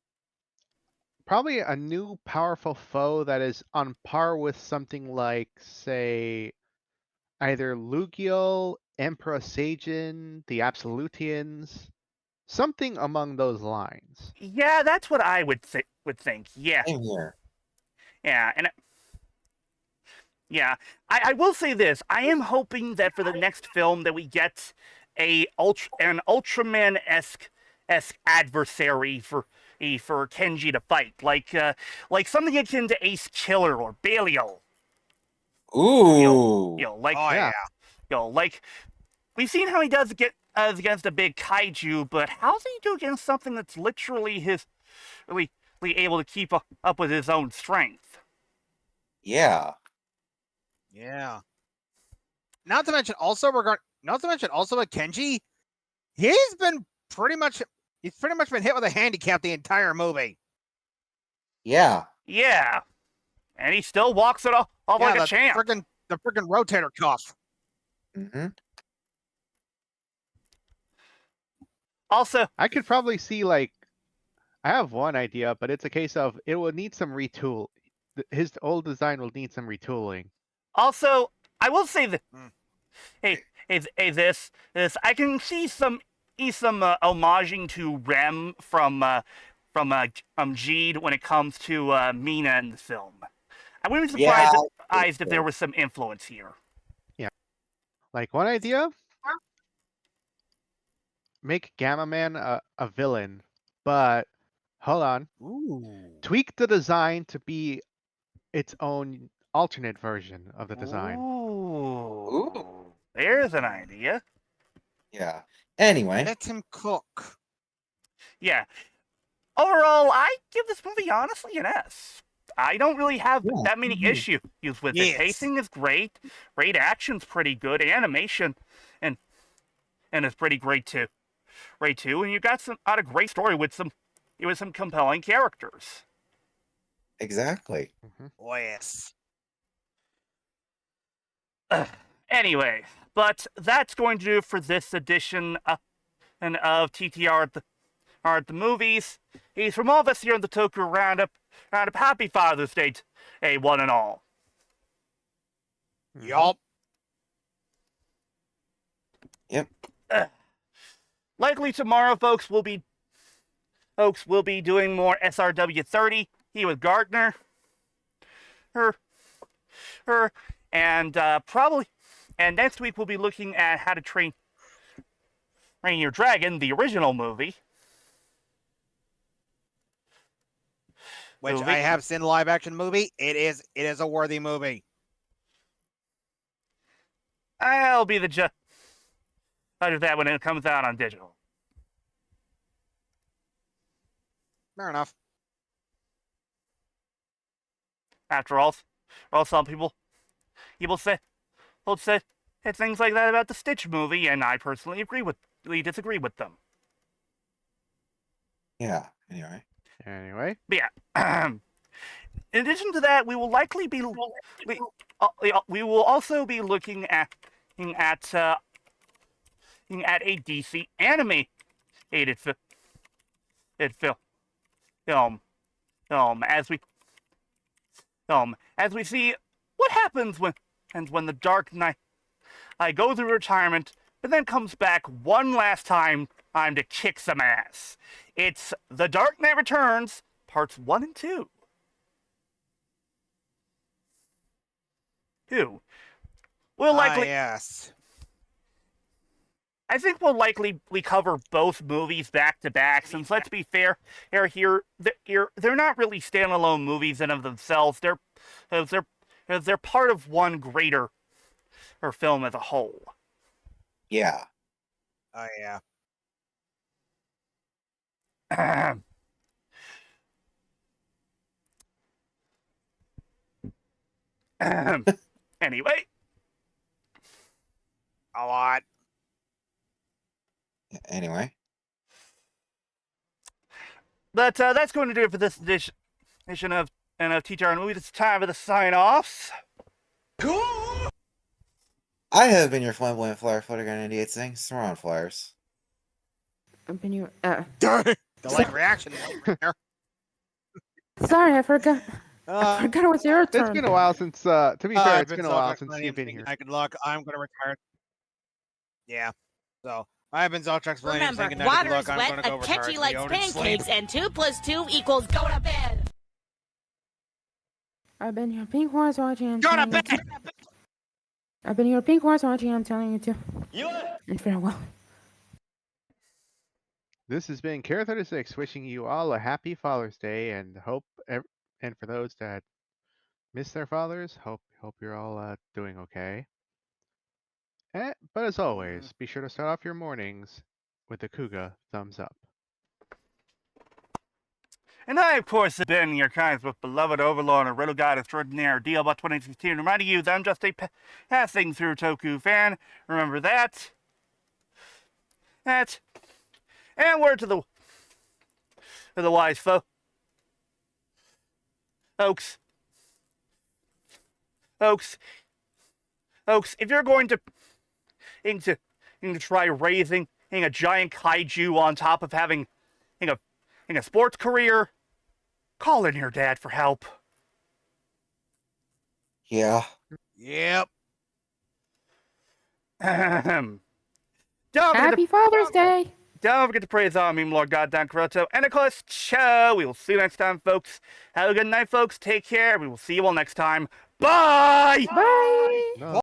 probably a new powerful foe that is on par with something like, say, either Lugiel, Emperor Sajin, the Absolutians, Something among those lines. Yeah, that's what I would think. Yeah, Same here. yeah, and yeah, I will say this. I am hoping that for the next film that we get an Ultraman esque adversary for Kenji to fight, like something akin to Ace Killer or Belial. Ooh. Like Oh yeah. like we've seen how he does against a big kaiju, but how's he do against something that's literally really able to keep up with his own strength? Yeah. Yeah. Not to mention also with Kenji, he's pretty much been hit with a handicap the entire movie. Yeah. Yeah, and he still walks it off like a champ. The freaking rotator cuff. Mm-hmm. Also, I could probably see like I have one idea, but it's a case of it will need some retool. His old design will need some retooling. Also, I will say that Mm. this I can see some homaging to Rem from Jeed when it comes to Mina in the film. I wouldn't be Yeah, surprised if there was some influence here. Like one idea, make Gamma Man a villain, but hold on, Ooh. tweak the design to be its own alternate version of the design. Ooh, there's an idea. Yeah. Anyway. Let him cook. Yeah. Overall, I give this movie honestly an S. I don't really have that many issues with it. Yes. Pacing is great, action's pretty good, animation and it's pretty great too. And you got a great story with some compelling characters. Exactly. Oh yes. Anyway, but that's going to do it for this edition of TTR at the movies. He's from all of us here in the Tokyo Roundup. Happy Father's Day, one and all. Yup. Yep. Likely tomorrow, folks, we'll be doing more SRW 30 here with Gardner. And probably, and next week we'll be looking at How to Train Your Dragon, the original movie. Which I have seen live action movie. It is a worthy movie. I'll be the judge of that when it comes out on digital. Fair enough. After all, some people say things like that about the Stitch movie, and I personally disagree with them. Yeah. Anyway. But yeah. In addition to that, we will likely be we will also be looking at a DC animated film as we see what happens when the Dark Knight goes through retirement, but then comes back one last time to kick some ass. It's The Dark Knight Returns, parts 1 and 2. We'll likely yes. I think we'll likely cover both movies back to back, since let's be fair, they're not really standalone movies in of themselves. They're part of one greater film as a whole. Yeah. Oh yeah. Anyway. A lot. Anyway. But that's going to do it for this edition of TTR Movie. It's time for the sign-offs. I have been your flamboyant flyer, Flutter Gun 98 saying, Saran Flyers. I've been your. Delayed reaction. Sorry, I forgot. I forgot it was your turn. It's been a while since, to be fair, it's been a while since talking you've been here. I could look. I'm going to retire. Yeah. So I've been Zeltrax Millennium Remember, thinking that water look, is I'm wet, gonna go a retire catchy to likes the Odin sleep. pancakes, and 2 + 2 = go to bed. I've been your pink horse watching. Go to bed! I've been your pink horse watching. I'm telling you to. And farewell. This has been Care36 wishing you all a happy Father's Day and and for those that miss their fathers, hope you're all doing okay. But as always, be sure to start off your mornings with the Kuga thumbs up. And I, of course, have been your kind of beloved overlord and riddle god extraordinaire, DLBot 2016, reminding you that I'm just a passing through Toku fan. Remember that. And word to the wise folks. If you're going to try raising a giant kaiju on top of having a sports career, call in your dad for help. Yeah. Yep. Don't Happy Father's Day. Don't forget to praise our meme Lord Goddamn Kuroto. And of course, ciao. We will see you next time, folks. Have a good night, folks. Take care. We will see you all next time. Bye! Bye. No.